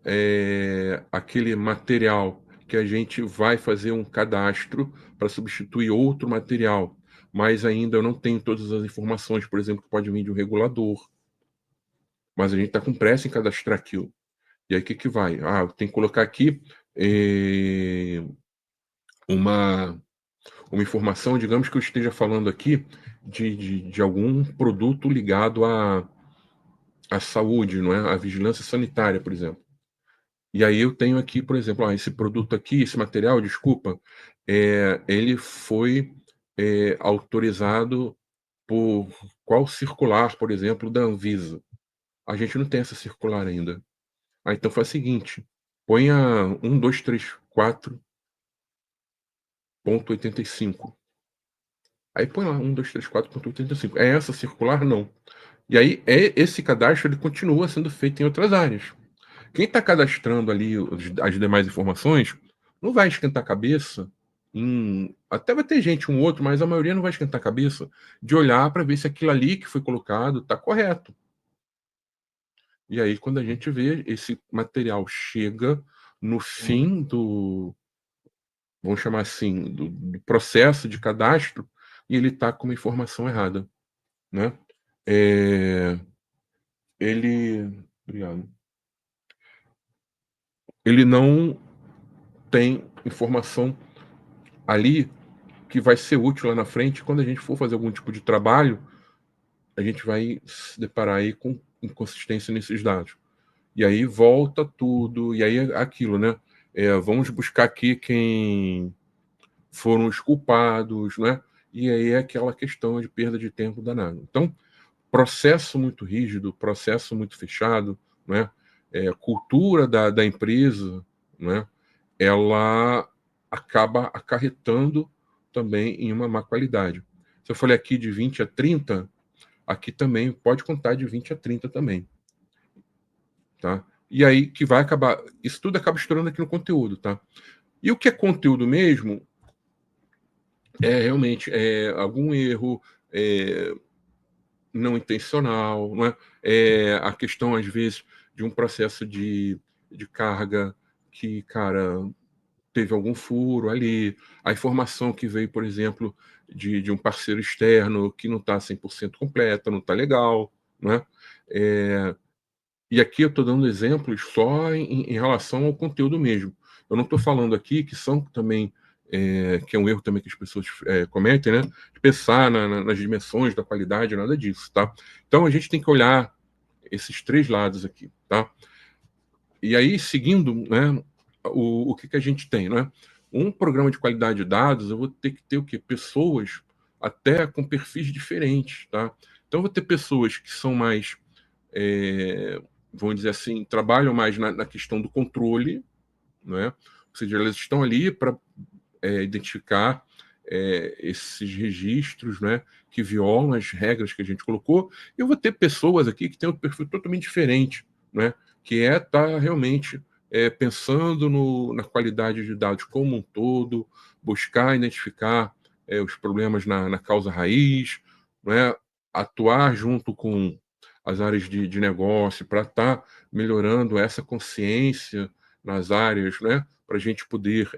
é aquele material que a gente vai fazer um cadastro para substituir outro material, mas ainda eu não tenho todas as informações, por exemplo, que pode vir de um regulador, mas a gente está com pressa em cadastrar aquilo. E aí o que, que vai? Ah, tem que colocar aqui uma, uma informação, digamos que eu esteja falando aqui de algum produto ligado à saúde, não é? À vigilância sanitária, por exemplo. E aí eu tenho aqui, por exemplo, esse produto aqui, esse material, desculpa, ele foi autorizado por qual circular, por exemplo, da Anvisa? A gente não tem essa circular ainda. Ah, então faz o seguinte, ponha 1234.85. Aí põe lá 1234.85. É essa circular? Não. E aí esse cadastro ele continua sendo feito em outras áreas. Quem está cadastrando ali as demais informações não vai esquentar a cabeça até vai ter gente, um outro, mas a maioria não vai esquentar a cabeça de olhar para ver se aquilo ali que foi colocado está correto. E aí, quando a gente vê, esse material chega no fim vamos chamar assim, do processo de cadastro, e ele está com uma informação errada, né? É, obrigado. Ele não tem informação ali que vai ser útil lá na frente. Quando a gente for fazer algum tipo de trabalho, a gente vai se deparar aí com inconsistência nesses dados. E aí volta tudo, e aí é aquilo, né? Vamos buscar aqui quem foram os culpados, né? E aí é aquela questão de perda de tempo danado. Então, processo muito rígido, processo muito fechado, né? Cultura da empresa, né? Ela acaba acarretando também em uma má qualidade. Se eu falei aqui de 20 a 30, aqui também pode contar de 20 a 30 também, tá? E aí que vai acabar, isso tudo acaba estourando aqui no conteúdo, tá? E o que é conteúdo mesmo realmente algum erro não intencional, não é? A questão, às vezes, de um processo de carga que, cara, teve algum furo ali, a informação que veio, por exemplo, de um parceiro externo que não está 100% completa, não está legal, né? E aqui eu estou dando exemplos só em relação ao conteúdo mesmo. Eu não estou falando aqui que são também, que é um erro também que as pessoas cometem, né? De pensar nas dimensões da qualidade, nada disso, tá? Então a gente tem que olhar esses três lados aqui, tá? E aí, seguindo, né, o que, que a gente tem, né? Um programa de qualidade de dados, eu vou ter que ter o quê? Pessoas até com perfis diferentes, tá? Então, eu vou ter pessoas que são mais, vamos dizer assim, trabalham mais na questão do controle, né? Ou seja, elas estão ali para identificar esses registros, né, que violam as regras que a gente colocou. E eu vou ter pessoas aqui que têm um perfil totalmente diferente, né, que estar realmente pensando na qualidade de dados como um todo, buscar identificar os problemas na causa raiz, né, atuar junto com as áreas de negócio, para estar melhorando essa consciência nas áreas, né, para a gente poder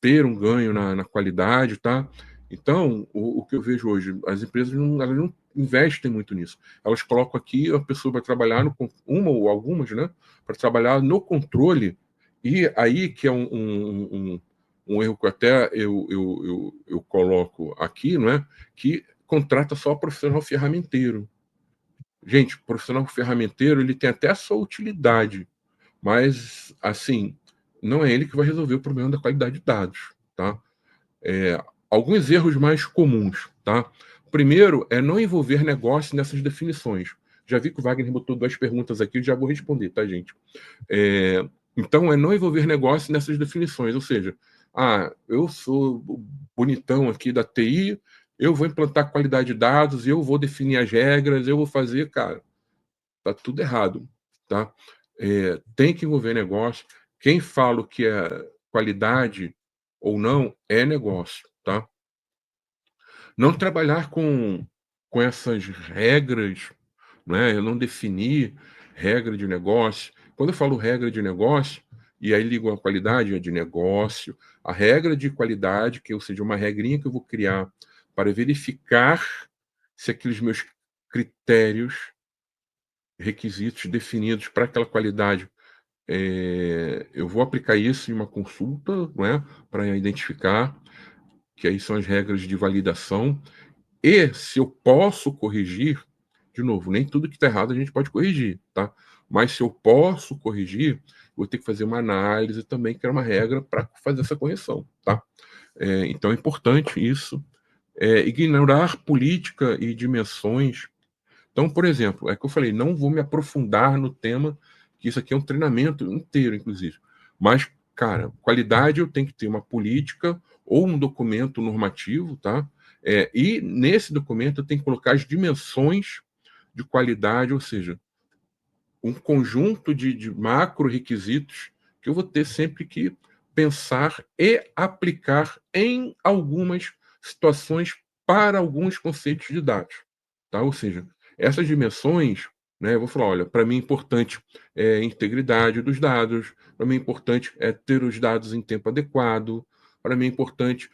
ter um ganho na qualidade, tá? Então, o que eu vejo hoje, as empresas elas não investem muito nisso. Elas colocam aqui, a pessoa vai trabalhar uma ou algumas, né, para trabalhar no controle, e aí que é um erro que até eu coloco aqui, não é? Que contrata só profissional ferramenteiro. Gente, profissional ferramenteiro, ele tem até a sua utilidade, mas, assim, não é ele que vai resolver o problema da qualidade de dados, tá? Alguns erros mais comuns, tá? Primeiro é não envolver negócio nessas definições. Já vi que o Wagner botou duas perguntas aqui, já vou responder, tá, gente? Então, é não envolver negócio nessas definições, ou seja, eu sou bonitão aqui da TI, eu vou implantar qualidade de dados, eu vou definir as regras, eu vou fazer, cara, tá tudo errado, tá? Tem que envolver negócio. Quem fala o que é qualidade ou não é negócio, tá? Não trabalhar com essas regras, né? Eu não definir regra de negócio. Quando eu falo regra de negócio, e aí ligo a qualidade é de negócio, a regra de qualidade, que ou seja, uma regrinha que eu vou criar para verificar se aqueles meus critérios, requisitos definidos para aquela qualidade, eu vou aplicar isso em uma consulta, né, para identificar, que aí são as regras de validação, e se eu posso corrigir, de novo, nem tudo que está errado a gente pode corrigir, tá? Mas se eu posso corrigir, vou ter que fazer uma análise também, que é uma regra para fazer essa correção, tá? Então é importante isso. Ignorar política e dimensões. Então, por exemplo, é que eu falei, não vou me aprofundar no tema, que isso aqui é um treinamento inteiro, inclusive. Mas, cara, qualidade eu tenho que ter uma política ou um documento normativo, tá? E nesse documento eu tenho que colocar as dimensões de qualidade, ou seja, um conjunto de macro requisitos que eu vou ter sempre que pensar e aplicar em algumas situações para alguns conceitos de dados, tá? Ou seja, essas dimensões, né, eu vou falar, olha, para mim é importante a integridade dos dados, para mim é importante ter os dados em tempo adequado, para mim é importante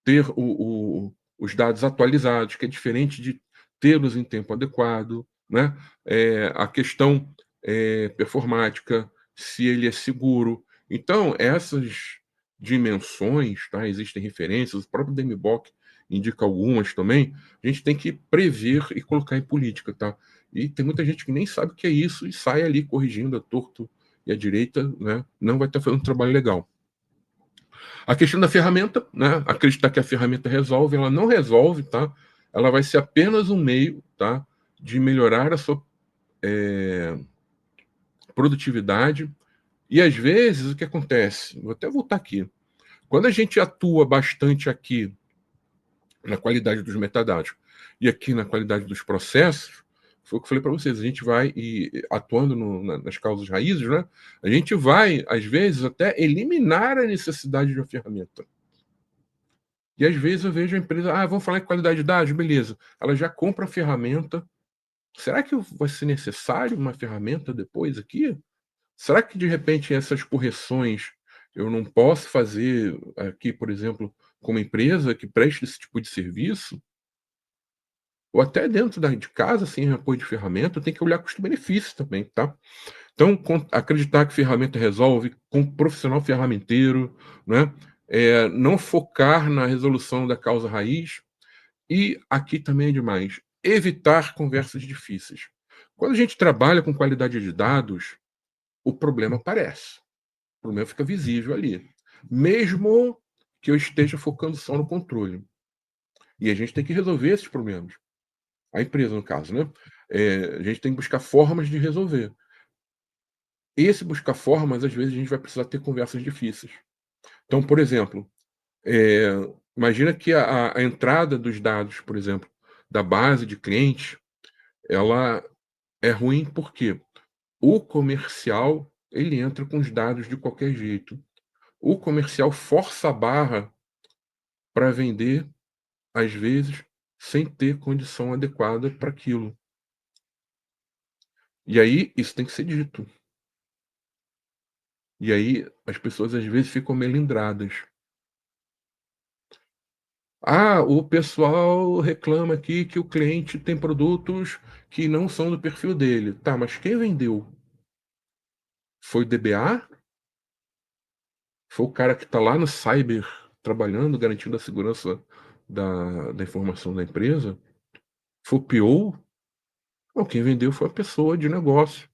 ter os dados atualizados, que é diferente de tê-los em tempo adequado, né? A questão performática, se ele é seguro. Então, essas dimensões, tá? Existem referências, o próprio DMBOK indica algumas também, a gente tem que prever e colocar em política, tá? E tem muita gente que nem sabe o que é isso e sai ali corrigindo a torto e a direita, né? Não vai estar fazendo um trabalho legal. A questão da ferramenta, né? Acreditar que a ferramenta resolve, ela não resolve, tá? Ela vai ser apenas um meio, tá? De melhorar a sua produtividade. E às vezes o que acontece? Vou até voltar aqui. Quando a gente atua bastante aqui na qualidade dos metadados e aqui na qualidade dos processos, foi o que eu falei para vocês, a gente vai atuando nas causas raízes, né? A gente vai, às vezes, até eliminar a necessidade de uma ferramenta. E às vezes eu vejo a empresa, vamos falar em qualidade de dados, beleza. Ela já compra a ferramenta. Será que vai ser necessário uma ferramenta depois aqui? Será que de repente essas correções eu não posso fazer aqui, por exemplo, como empresa que preste esse tipo de serviço? Ou até dentro de casa, sem apoio de ferramenta, tem que olhar custo-benefício também, tá? Então, acreditar que ferramenta resolve, com um profissional ferramenteiro, né? Não focar na resolução da causa raiz. E aqui também é demais, evitar conversas difíceis. Quando a gente trabalha com qualidade de dados, o problema aparece, o problema fica visível ali, mesmo que eu esteja focando só no controle. E a gente tem que resolver esses problemas. A empresa, no caso, né? A gente tem que buscar formas de resolver. Esse buscar formas, às vezes, a gente vai precisar ter conversas difíceis. Então, por exemplo, eh, imagina que a entrada dos dados, por exemplo, da base de clientes, ela é ruim porque o comercial, ele entra com os dados de qualquer jeito. O comercial força a barra para vender, às vezes, sem ter condição adequada para aquilo. E aí isso tem que ser dito. E aí as pessoas às vezes ficam melindradas. Ah, o pessoal reclama aqui que o cliente tem produtos que não são do perfil dele. Tá, mas quem vendeu? Foi o DBA? Foi o cara que está lá no cyber trabalhando, garantindo a segurança da informação da empresa? Foi o PO? Não, quem vendeu foi a pessoa de negócio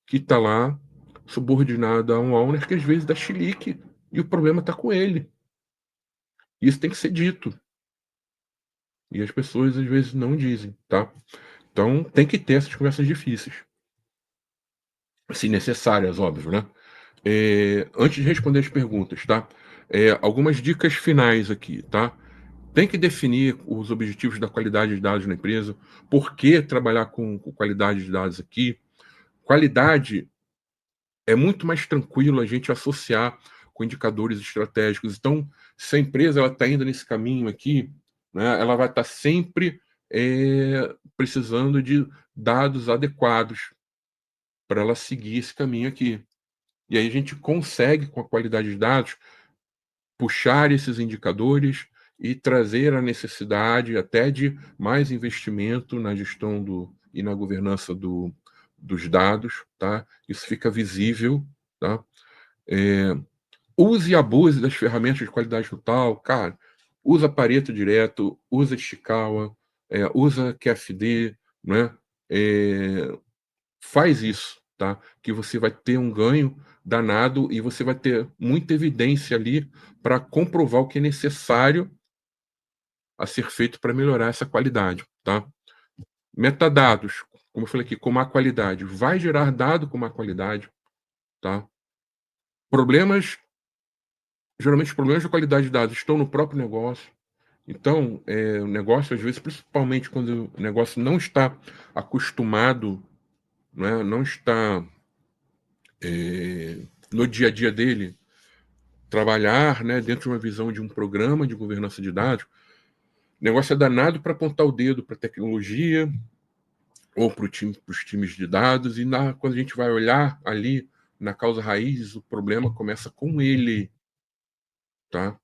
que está lá subordinada a um owner que às vezes dá chilique e o problema está com ele. Isso tem que ser dito. E as pessoas às vezes não dizem, tá? Então tem que ter essas conversas difíceis. Assim, necessárias, óbvio, né? Antes de responder as perguntas, tá? Algumas dicas finais aqui, tá? Tem que definir os objetivos da qualidade de dados na empresa. Por que trabalhar com qualidade de dados aqui? Qualidade é muito mais tranquilo a gente associar com indicadores estratégicos. Então, se a empresa está indo nesse caminho aqui, né, ela vai estar sempre precisando de dados adequados para ela seguir esse caminho aqui. E aí a gente consegue, com a qualidade de dados, puxar esses indicadores e trazer a necessidade até de mais investimento na gestão e na governança dos dados, tá? Isso fica visível, tá? Use e abuse das ferramentas de qualidade total, cara. Usa Pareto direto, usa Ishikawa, usa QFD, né? É, faz isso, tá? Que você vai ter um ganho danado e você vai ter muita evidência ali para comprovar o que é necessário a ser feito para melhorar essa qualidade, tá? Metadados, como eu falei aqui, com má qualidade, vai gerar dado com má qualidade, tá? Problemas, geralmente os problemas de qualidade de dados estão no próprio negócio. Então, o negócio, às vezes, principalmente quando o negócio não está acostumado, né, não está no dia a dia dele, trabalhar, né, dentro de uma visão de um programa de governança de dados, o negócio é danado para apontar o dedo para a tecnologia ou para os times de dados, e quando a gente vai olhar ali na causa raiz, o problema começa com ele, tá?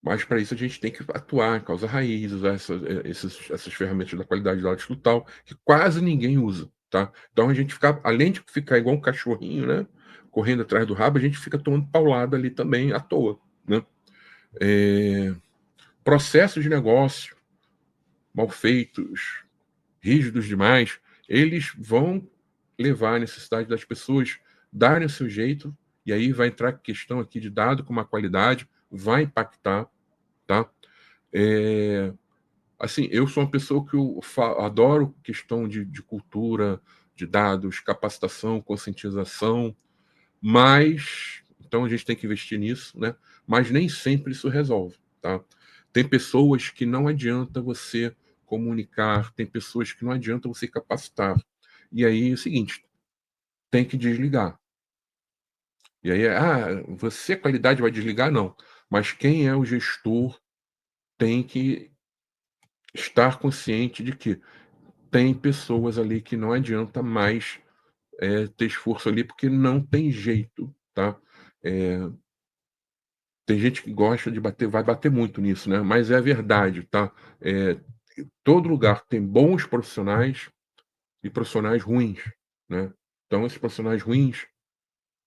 Mas para isso a gente tem que atuar em causa raiz, usar essas ferramentas da qualidade de dados total, que quase ninguém usa, tá? Então a gente fica, além de ficar igual um cachorrinho, né? Correndo atrás do rabo, a gente fica tomando paulada ali também à toa, né? Processos de negócio mal feitos, rígidos demais, eles vão levar a necessidade das pessoas darem o seu jeito, e aí vai entrar a questão aqui de dado com uma qualidade, vai impactar, tá? Assim, eu sou uma pessoa que eu adoro questão de cultura, de dados, capacitação, conscientização, mas então a gente tem que investir nisso, né? Mas nem sempre isso resolve, tá? Tem pessoas que não adianta você comunicar, tem pessoas que não adianta você capacitar. E aí é o seguinte, tem que desligar. E aí, você, qualidade, vai desligar? Não. Mas quem é o gestor tem que estar consciente de que tem pessoas ali que não adianta mais ter esforço ali, porque não tem jeito, tá? É, tem gente que gosta de bater, vai bater muito nisso, né? Mas é a verdade, tá? É, todo lugar tem bons profissionais e profissionais ruins, né? Então, esses profissionais ruins,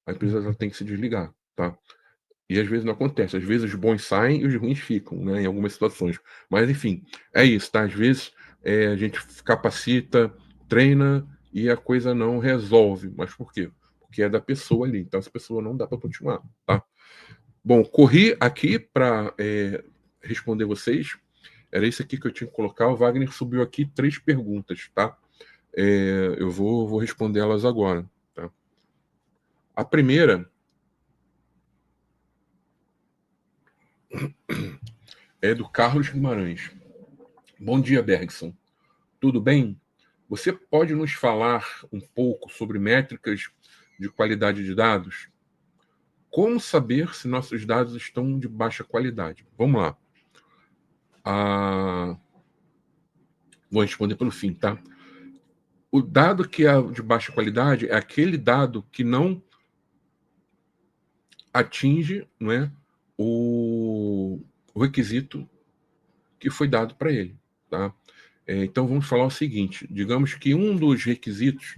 a empresa já tem que se desligar, tá? E às vezes não acontece, às vezes os bons saem e os ruins ficam, né? Em algumas situações. Mas, enfim, é isso, tá? Às vezes a gente capacita, treina e a coisa não resolve. Mas por quê? Porque é da pessoa ali. Então, essa pessoa não dá para continuar, tá? Bom, corri aqui para responder vocês. Era isso aqui que eu tinha que colocar. O Wagner subiu aqui 3 perguntas, tá? Eu vou responder elas agora, tá? A primeira é do Carlos Guimarães. Bom dia, Bergson. Tudo bem? Você pode nos falar um pouco sobre métricas de qualidade de dados? Como saber se nossos dados estão de baixa qualidade? Vamos lá. Vou responder pelo fim, tá? O dado que é de baixa qualidade é aquele dado que não atinge, não é, o requisito que foi dado para ele, tá? Então vamos falar o seguinte: digamos que um dos requisitos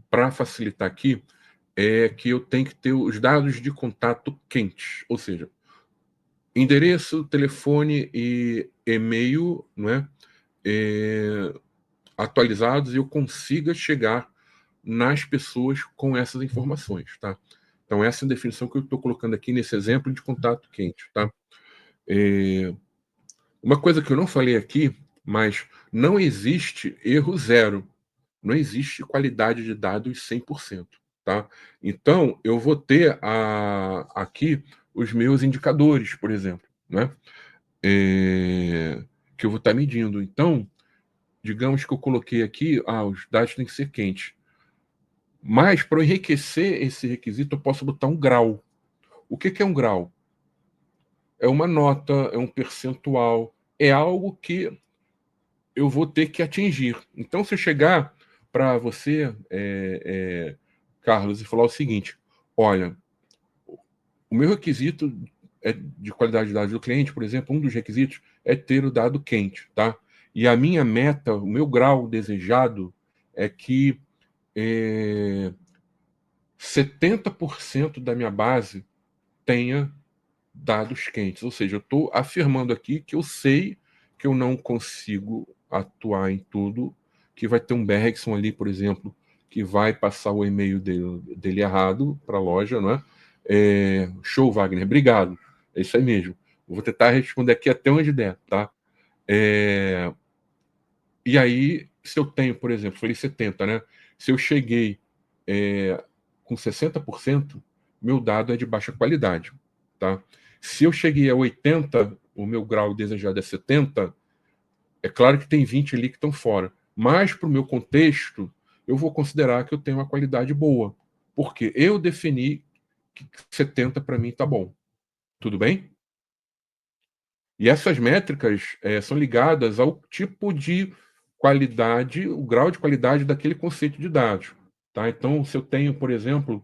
para facilitar aqui é que eu tenho que ter os dados de contato quentes, ou seja, endereço, telefone e e-mail, não é? Atualizados, e eu consiga chegar nas pessoas com essas informações, tá? Então essa é a definição que eu estou colocando aqui nesse exemplo de contato quente, tá? Uma coisa que eu não falei aqui, mas não existe erro zero, não existe qualidade de dados 100%, tá? Então eu vou ter aqui os meus indicadores, por exemplo, né? Que eu vou estar medindo. Então, digamos que eu coloquei aqui, os dados têm que ser quentes. Mas, para enriquecer esse requisito, eu posso botar um grau. O que é um grau? É uma nota, é um percentual, é algo que eu vou ter que atingir. Então, se eu chegar para você, Carlos, e falar o seguinte: olha, o meu requisito de qualidade de dados do cliente, por exemplo, um dos requisitos é ter o dado quente, tá? E a minha meta, o meu grau desejado é que 70% da minha base tenha dados quentes. Ou seja, eu estou afirmando aqui que eu sei que eu não consigo atuar em tudo, que vai ter um Bergson ali, por exemplo, que vai passar o e-mail dele errado para a loja, não é? Show, Wagner, obrigado. É isso aí mesmo. Eu vou tentar responder aqui até onde der, tá? E aí, se eu tenho, por exemplo, falei 70, né? Se eu cheguei com 60%, meu dado é de baixa qualidade, tá? Se eu cheguei a 80, o meu grau desejado é 70, é claro que tem 20 ali que estão fora. Mas, para o meu contexto, eu vou considerar que eu tenho uma qualidade boa. Porque eu defini que 70 para mim está bom. Tudo bem? E essas métricas são ligadas ao tipo de qualidade, o grau de qualidade daquele conceito de dados. Tá? Então, se eu tenho, por exemplo,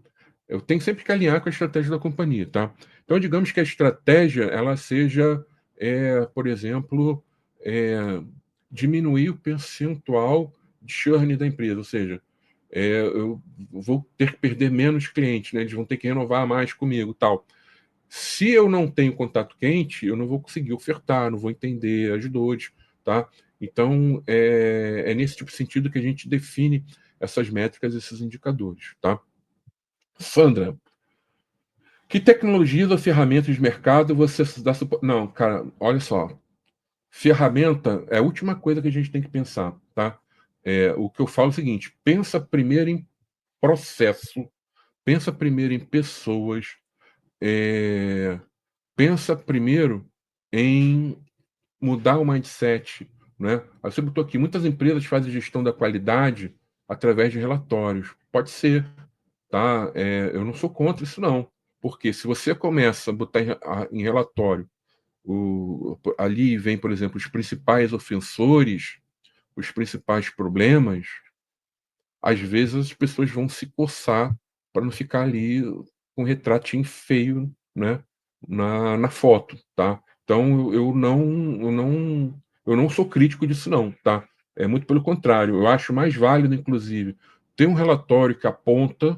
eu tenho sempre que alinhar com a estratégia da companhia. Tá? Então, digamos que a estratégia ela seja, por exemplo, diminuir o percentual de churn da empresa, ou seja, eu vou ter que perder menos clientes, né? Eles vão ter que renovar mais comigo, tal. Se eu não tenho contato quente, eu não vou conseguir ofertar, não vou entender as dores, tá? Então, é nesse tipo de sentido que a gente define essas métricas, esses indicadores, tá? Sandra, que tecnologias ou ferramentas de mercado você dá suporte? Não, cara, olha só. Ferramenta é a última coisa que a gente tem que pensar, tá? O que eu falo é o seguinte: pensa primeiro em processo, pensa primeiro em pessoas, pensa primeiro em mudar o mindset, né? Eu sempre estou aqui, muitas empresas fazem gestão da qualidade através de relatórios. Pode ser, tá? Eu não sou contra isso, não. Porque se você começa a botar em relatório, ali vem, por exemplo, os principais ofensores, os principais problemas, às vezes as pessoas vão se coçar para não ficar ali com um retratinho feio, né, na foto, tá? Então eu não sou crítico disso não, tá? É muito pelo contrário, eu acho mais válido, inclusive, ter um relatório que aponta,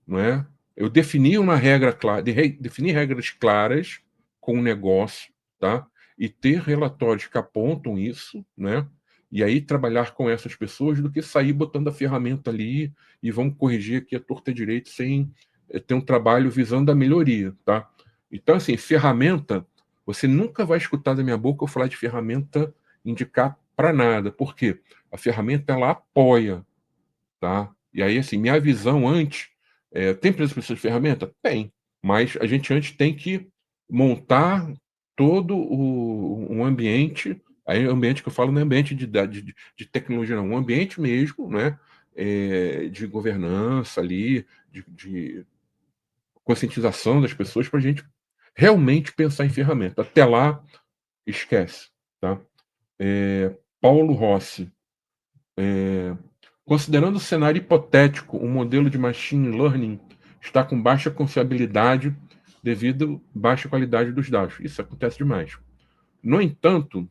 não é? Eu defini uma regra clara, definir regras claras com o negócio, tá? E ter relatórios que apontam isso, né? E aí trabalhar com essas pessoas do que sair botando a ferramenta ali e vamos corrigir aqui a torta direito sem ter um trabalho visando a melhoria, tá? Então, assim, ferramenta, você nunca vai escutar da minha boca eu falar de ferramenta indicar para nada. Por quê? A ferramenta, ela apoia, tá? E aí, assim, minha visão antes, tem empresa que precisa de ferramenta? Tem, mas a gente antes tem que montar todo um ambiente, aí o ambiente que eu falo não é ambiente de tecnologia, não, um ambiente mesmo, né, de governança ali, de conscientização das pessoas para a gente realmente pensar em ferramenta. Até lá, esquece, tá? Paulo Rossi, Considerando o cenário hipotético, um modelo de machine learning está com baixa confiabilidade devido à baixa qualidade dos dados. Isso acontece demais. No entanto,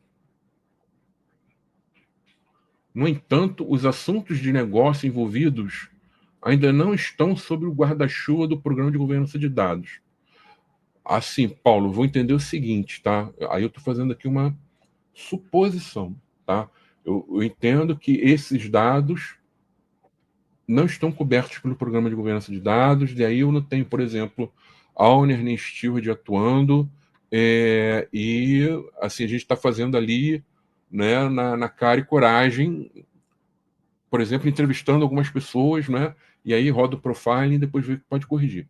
os assuntos de negócio envolvidos ainda não estão sob o guarda-chuva do programa de governança de dados. Assim, Paulo, vou entender o seguinte, tá? Aí eu estou fazendo aqui uma suposição, tá? Eu entendo que esses dados não estão cobertos pelo programa de governança de dados, e aí eu não tenho, por exemplo, Auner nem Steward atuando, e assim, a gente está fazendo ali, né, na cara e coragem, por exemplo, entrevistando algumas pessoas, né, e aí roda o profiling e depois vê que pode corrigir.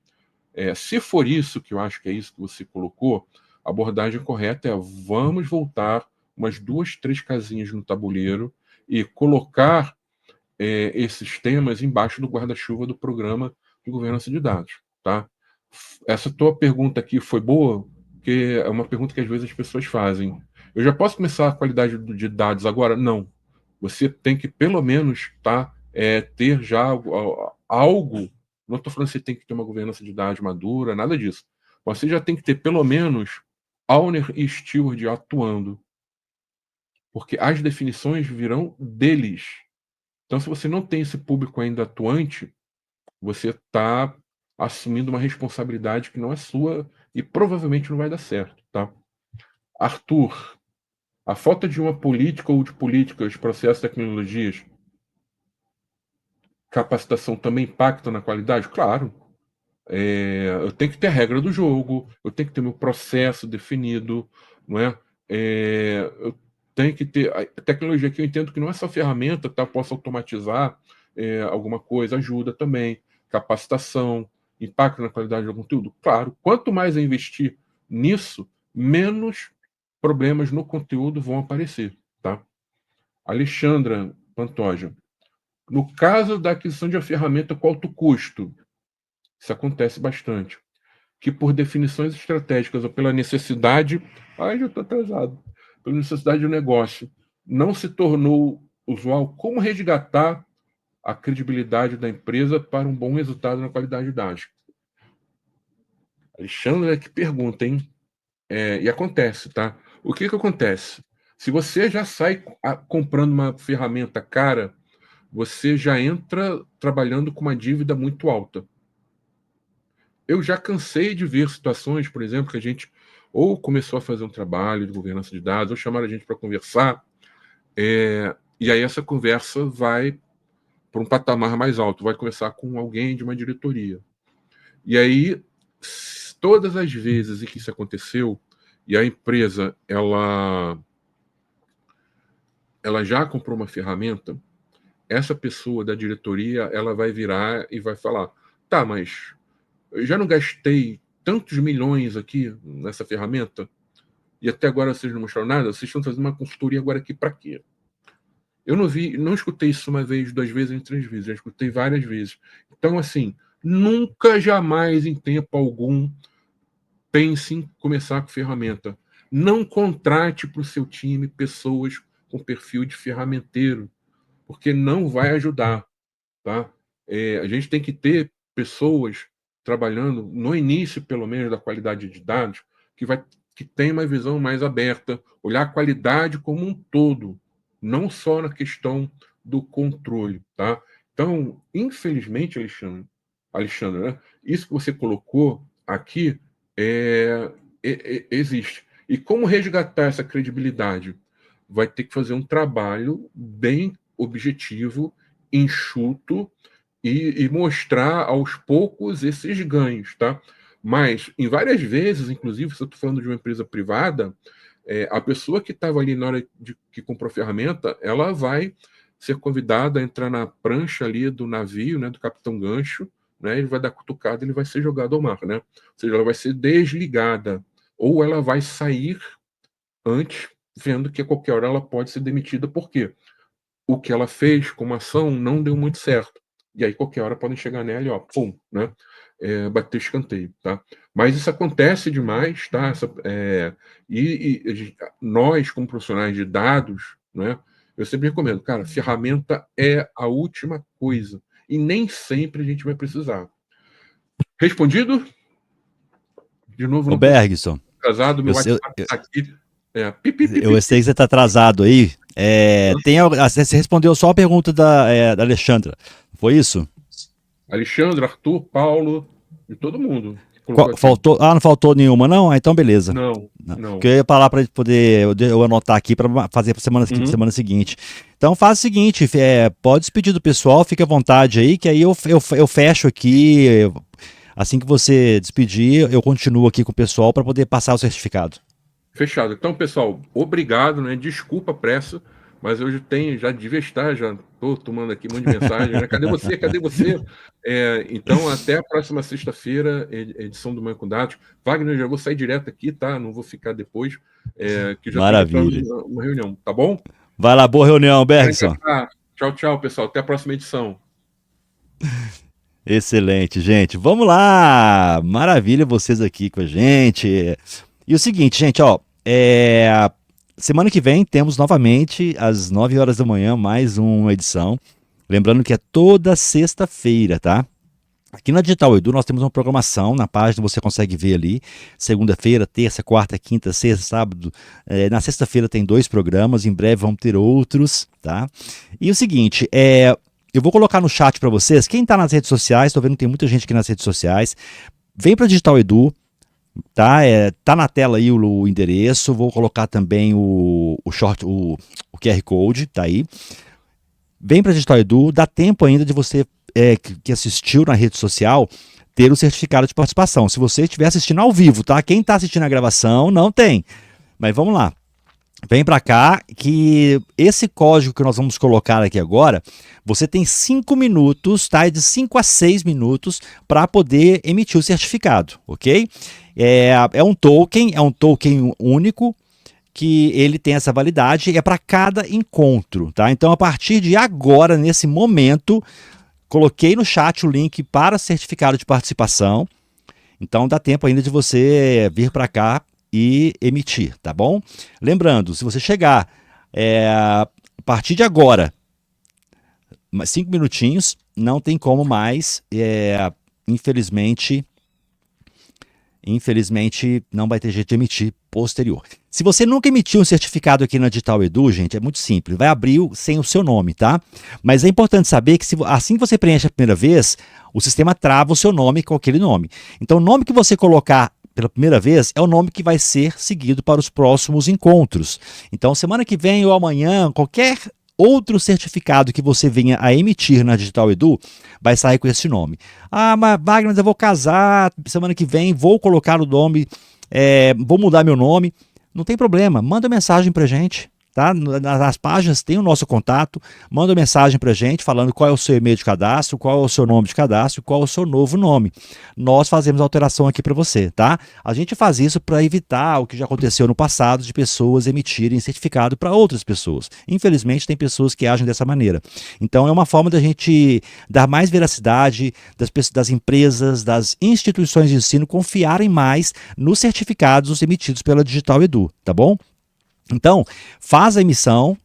Se for isso, que eu acho que é isso que você colocou, a abordagem correta é vamos voltar umas 2, 3 casinhas no tabuleiro e colocar esses temas embaixo do guarda-chuva do programa de governança de dados, tá? Essa tua pergunta aqui foi boa, porque é uma pergunta que às vezes as pessoas fazem. Eu já posso começar a qualidade de dados agora? Não. Você tem que pelo menos ter já algo. Não estou falando que você tem que ter uma governança de dados madura, nada disso. Você já tem que ter pelo menos Auner e Steward atuando, porque as definições virão deles. Então, se você não tem esse público ainda atuante, você está assumindo uma responsabilidade que não é sua e provavelmente não vai dar certo, tá? Arthur, a falta de uma política ou de políticas, processos, tecnologias, capacitação também impacta na qualidade? Claro. Eu tenho que ter a regra do jogo, eu tenho que ter meu processo definido, não é? Eu tenho que ter a tecnologia que eu entendo que não é só ferramenta, tá? Eu posso automatizar alguma coisa, ajuda também, capacitação, impacto na qualidade do conteúdo. Claro, quanto mais eu investir nisso, menos problemas no conteúdo vão aparecer, tá? Alexandra Pantoja, no caso da aquisição de uma ferramenta com alto custo, isso acontece bastante que por definições estratégicas ou pela necessidade, já estou atrasado, pela necessidade do negócio, não se tornou usual, como resgatar a credibilidade da empresa para um bom resultado na qualidade de dados? Alexandre, que pergunta, hein? E acontece, tá? O que acontece? Se você já sai comprando uma ferramenta cara, você já entra trabalhando com uma dívida muito alta. Eu já cansei de ver situações, por exemplo, que a gente ou começou a fazer um trabalho de governança de dados, ou chamaram a gente para conversar, e aí essa conversa vai para um patamar mais alto, vai conversar com alguém de uma diretoria. E aí, todas as vezes em que isso aconteceu, e a empresa ela já comprou uma ferramenta, essa pessoa da diretoria ela vai virar e vai falar: tá, mas eu já não gastei tantos milhões aqui nessa ferramenta e até agora vocês não mostraram nada, vocês estão fazendo uma consultoria agora aqui para quê? Eu não escutei isso uma vez, 2 vezes, nem 3 vezes, já escutei várias vezes. Então, assim, nunca, jamais, em tempo algum, pense em começar com ferramenta. Não contrate para o seu time pessoas com perfil de ferramenteiro, porque não vai ajudar, tá? A gente tem que ter pessoas trabalhando no início, pelo menos, da qualidade de dados, que tem uma visão mais aberta, olhar a qualidade como um todo, não só na questão do controle, tá? Então, infelizmente, Alexandre, né, isso que você colocou aqui existe. E como resgatar essa credibilidade? Vai ter que fazer um trabalho bem objetivo, enxuto e mostrar aos poucos esses ganhos, tá? Mas, em várias vezes, inclusive, se eu estou falando de uma empresa privada, a pessoa que estava ali na hora de que comprou a ferramenta, ela vai ser convidada a entrar na prancha ali do navio, né, do Capitão Gancho, né, ele vai dar cutucada, ele vai ser jogado ao mar, né? Ou seja, ela vai ser desligada, ou ela vai sair antes, vendo que a qualquer hora ela pode ser demitida, por quê? O que ela fez como ação não deu muito certo. E aí, qualquer hora, podem chegar nela e, ó, pum, né? Bater escanteio, tá? Mas isso acontece demais, tá? Nós, como profissionais de dados, né? Eu sempre recomendo, cara, ferramenta é a última coisa. E nem sempre a gente vai precisar. Respondido? De novo, Ô não consegui. Bergson, Atrasado, meu eu, eu, WhatsApp está aqui. eu sei que você está atrasado aí. Você respondeu só a pergunta da Alexandra. Foi isso? Alexandre, Arthur, Paulo e todo mundo que colocou aqui. Não faltou nenhuma, não? Então, beleza. Não. Porque eu ia falar para poder eu anotar aqui para fazer para semana seguinte. Então, faz o seguinte: pode despedir do pessoal, fique à vontade aí, que aí eu fecho aqui. Assim que você despedir, eu continuo aqui com o pessoal para poder passar o certificado. Fechado. Então, pessoal, obrigado, né? Desculpa a pressa, mas eu já devia estar, já estou tomando aqui um monte de mensagem, né? Cadê você? Cadê você? Então, até a próxima sexta-feira, edição do Manhã com Dados. Wagner, já vou sair direto aqui, tá? Não vou ficar depois, que já Maravilha. tenho que entrar numa reunião, tá bom? Vai lá, boa reunião, Bergson. Tchau, tchau, pessoal. Até a próxima edição. Excelente, gente. Vamos lá! Maravilha vocês aqui com a gente. E o seguinte, gente, ó, semana que vem temos novamente às 9 horas da manhã mais uma edição. Lembrando que é toda sexta-feira, tá? Aqui na Digital Edu nós temos uma programação na página, você consegue ver ali, segunda-feira, terça, quarta, quinta, sexta, sábado. Na sexta-feira tem 2 programas, em breve vamos ter outros, tá? E o seguinte, eu vou colocar no chat para vocês, quem está nas redes sociais, estou vendo que tem muita gente aqui nas redes sociais, vem para Digital Edu, tá? Tá na tela aí o endereço, vou colocar também o QR Code, tá aí. Vem para Digital Edu, dá tempo ainda de você que assistiu na rede social ter o certificado de participação. Se você estiver assistindo ao vivo, tá? Quem está assistindo a gravação não tem. Mas vamos lá. Vem para cá que esse código que nós vamos colocar aqui agora, você tem 5 minutos, tá? De 5 a 6 minutos para poder emitir o certificado, ok? É um token único que ele tem essa validade, é para cada encontro, tá? Então, a partir de agora, nesse momento, coloquei no chat o link para certificado de participação. Então, dá tempo ainda de você vir para cá e emitir, tá bom? Lembrando, se você chegar a partir de agora, 5 minutinhos, não tem como mais, infelizmente não vai ter jeito de emitir posterior. Se você nunca emitiu um certificado aqui na Digital Edu, gente, é muito simples, vai abrir sem o seu nome, tá? Mas é importante saber que assim que você preenche a primeira vez, o sistema trava o seu nome com aquele nome. Então, o nome que você colocar pela primeira vez é o nome que vai ser seguido para os próximos encontros. Então, semana que vem ou amanhã, qualquer outro certificado que você venha a emitir na Digital Edu vai sair com esse nome. Ah, mas Wagner, eu vou casar semana que vem, vou colocar o nome, vou mudar meu nome. Não tem problema, manda mensagem pra gente. Tá? Nas páginas tem o nosso contato, manda mensagem para a gente falando qual é o seu e-mail de cadastro, qual é o seu nome de cadastro, qual é o seu novo nome. Nós fazemos a alteração aqui para você, tá? A gente faz isso para evitar o que já aconteceu no passado de pessoas emitirem certificado para outras pessoas. Infelizmente tem pessoas que agem dessa maneira. Então é uma forma da gente dar mais veracidade, das empresas, das instituições de ensino confiarem mais nos certificados emitidos pela Digital Edu, tá bom? Então, faz a emissão,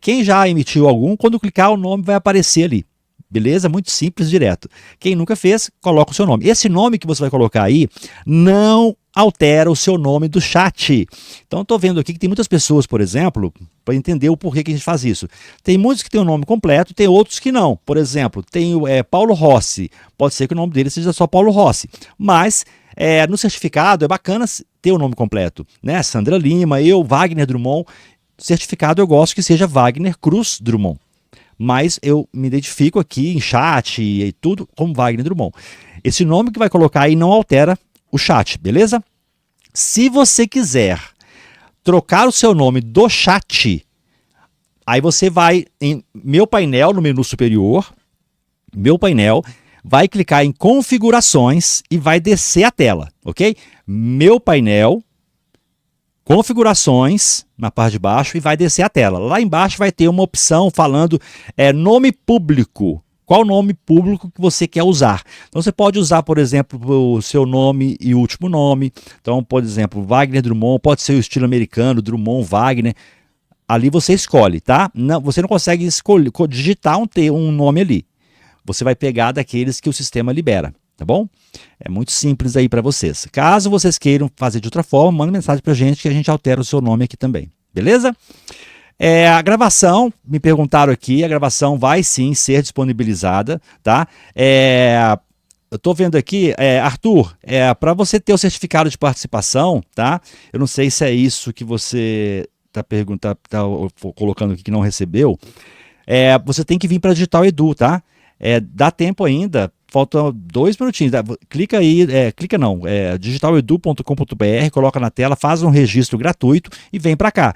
quem já emitiu algum, quando clicar o nome vai aparecer ali, beleza? Muito simples, direto. Quem nunca fez, coloca o seu nome. Esse nome que você vai colocar aí não altera o seu nome do chat. Então, estou vendo aqui que tem muitas pessoas, por exemplo, para entender o porquê que a gente faz isso. Tem muitos que têm o nome completo, tem outros que não. Por exemplo, tem o Paulo Rossi, pode ser que o nome dele seja só Paulo Rossi, mas no certificado é bacana ter o nome completo, né? Sandra Lima, eu, Wagner Drummond. Certificado eu gosto que seja Wagner Cruz Drummond, mas eu me identifico aqui em chat e tudo como Wagner Drummond. Esse nome que vai colocar aí não altera o chat, beleza? Se você quiser trocar o seu nome do chat, aí você vai em meu painel, no menu superior, meu painel, vai clicar em configurações e vai descer a tela, ok? Meu painel, configurações, na parte de baixo, e vai descer a tela. Lá embaixo vai ter uma opção falando nome público. Qual nome público que você quer usar? Então você pode usar, por exemplo, o seu nome e último nome. Então, por exemplo, Wagner Drummond, pode ser o estilo americano, Drummond Wagner. ali você escolhe, tá? Não, você não consegue escolher, digitar um nome ali. Você vai pegar daqueles que o sistema libera, tá bom? É muito simples aí para vocês. Caso vocês queiram fazer de outra forma, manda mensagem para a gente que a gente altera o seu nome aqui também, beleza? A gravação, me perguntaram aqui, a gravação vai sim ser disponibilizada, tá? Eu estou vendo aqui, Arthur, para você ter o certificado de participação, tá? Eu não sei se é isso que você está colocando aqui que não recebeu. Você tem que vir para Digital Edu, tá? Dá tempo ainda, faltam 2 minutinhos. Clica aí, digitaledu.com.br, coloca na tela, faz um registro gratuito e vem para cá.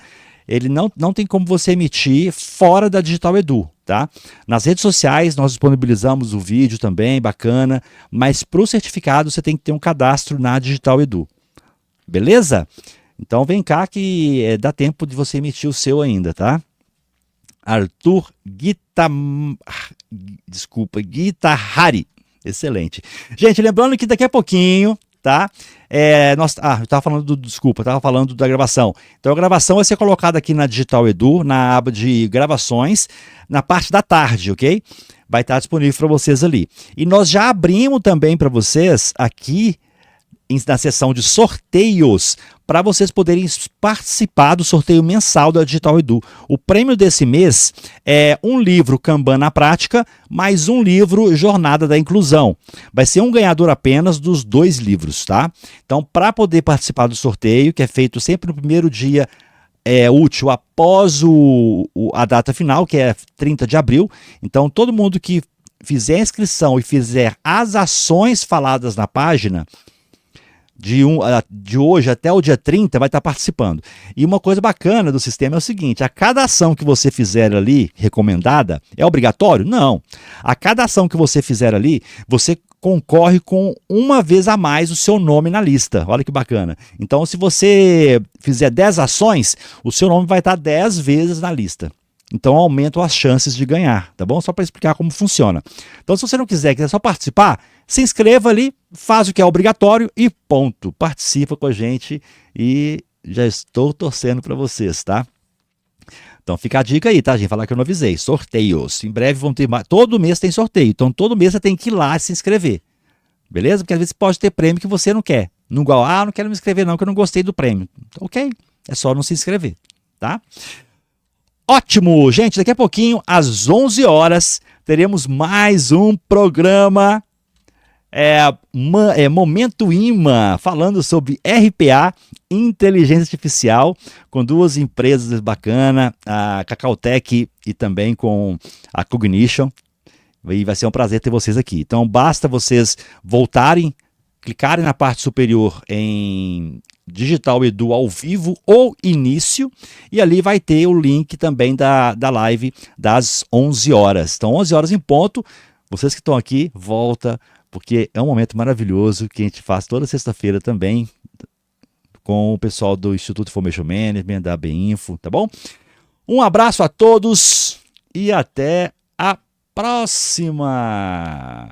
Ele não tem como você emitir fora da Digital Edu, tá? Nas redes sociais nós disponibilizamos o vídeo também, bacana, mas para o certificado você tem que ter um cadastro na Digital Edu, beleza? Então vem cá que dá tempo de você emitir o seu ainda, tá? Arthur Guitahari. Excelente. Gente, lembrando que daqui a pouquinho, tá? Eu estava falando da gravação. Então a gravação vai ser colocada aqui na Digital Edu, na aba de gravações, na parte da tarde, ok? Vai estar disponível para vocês ali. E nós já abrimos também para vocês aqui na seção de sorteios, para vocês poderem participar do sorteio mensal da Digital Edu. O prêmio desse mês é um livro Kanban na prática, mais um livro Jornada da Inclusão. Vai ser um ganhador apenas dos 2 livros, tá? Então, para poder participar do sorteio, que é feito sempre no primeiro dia útil após a data final, que é 30 de abril. Então, todo mundo que fizer a inscrição e fizer as ações faladas na página, de hoje até o dia 30 vai estar participando. E uma coisa bacana do sistema é o seguinte: a cada ação que você fizer ali, recomendada, é obrigatório? Não. A cada ação que você fizer ali, você concorre com uma vez a mais o seu nome na lista. Olha que bacana. Então, se você fizer 10 ações, o seu nome vai estar 10 vezes na lista. Então aumentam as chances de ganhar, tá bom? Só para explicar como funciona. Então, se você não quiser só participar, se inscreva ali, faz o que é obrigatório e ponto. Participa com a gente e já estou torcendo para vocês, tá? Então fica a dica aí, tá, gente? Falar que eu não avisei. Sorteios. Em breve vão ter mais. Todo mês tem sorteio. Então todo mês você tem que ir lá se inscrever. Beleza? Porque às vezes pode ter prêmio que você não quer. Não igual, não quero me inscrever não, que eu não gostei do prêmio. Ok, é só não se inscrever, tá? Ótimo, gente, daqui a pouquinho, às 11 horas, teremos mais um programa, Momento Imã, falando sobre RPA, inteligência artificial, com 2 empresas bacanas, a Cacautech e também com a Cognition. E vai ser um prazer ter vocês aqui. Então, basta vocês voltarem, clicarem na parte superior em Digital Edu ao vivo ou início, e ali vai ter o link também da live das 11 horas. Então, 11 horas em ponto, vocês que estão aqui, volta, porque é um momento maravilhoso que a gente faz toda sexta-feira também com o pessoal do Instituto Information Management, da ABInfo, tá bom? Um abraço a todos e até a próxima!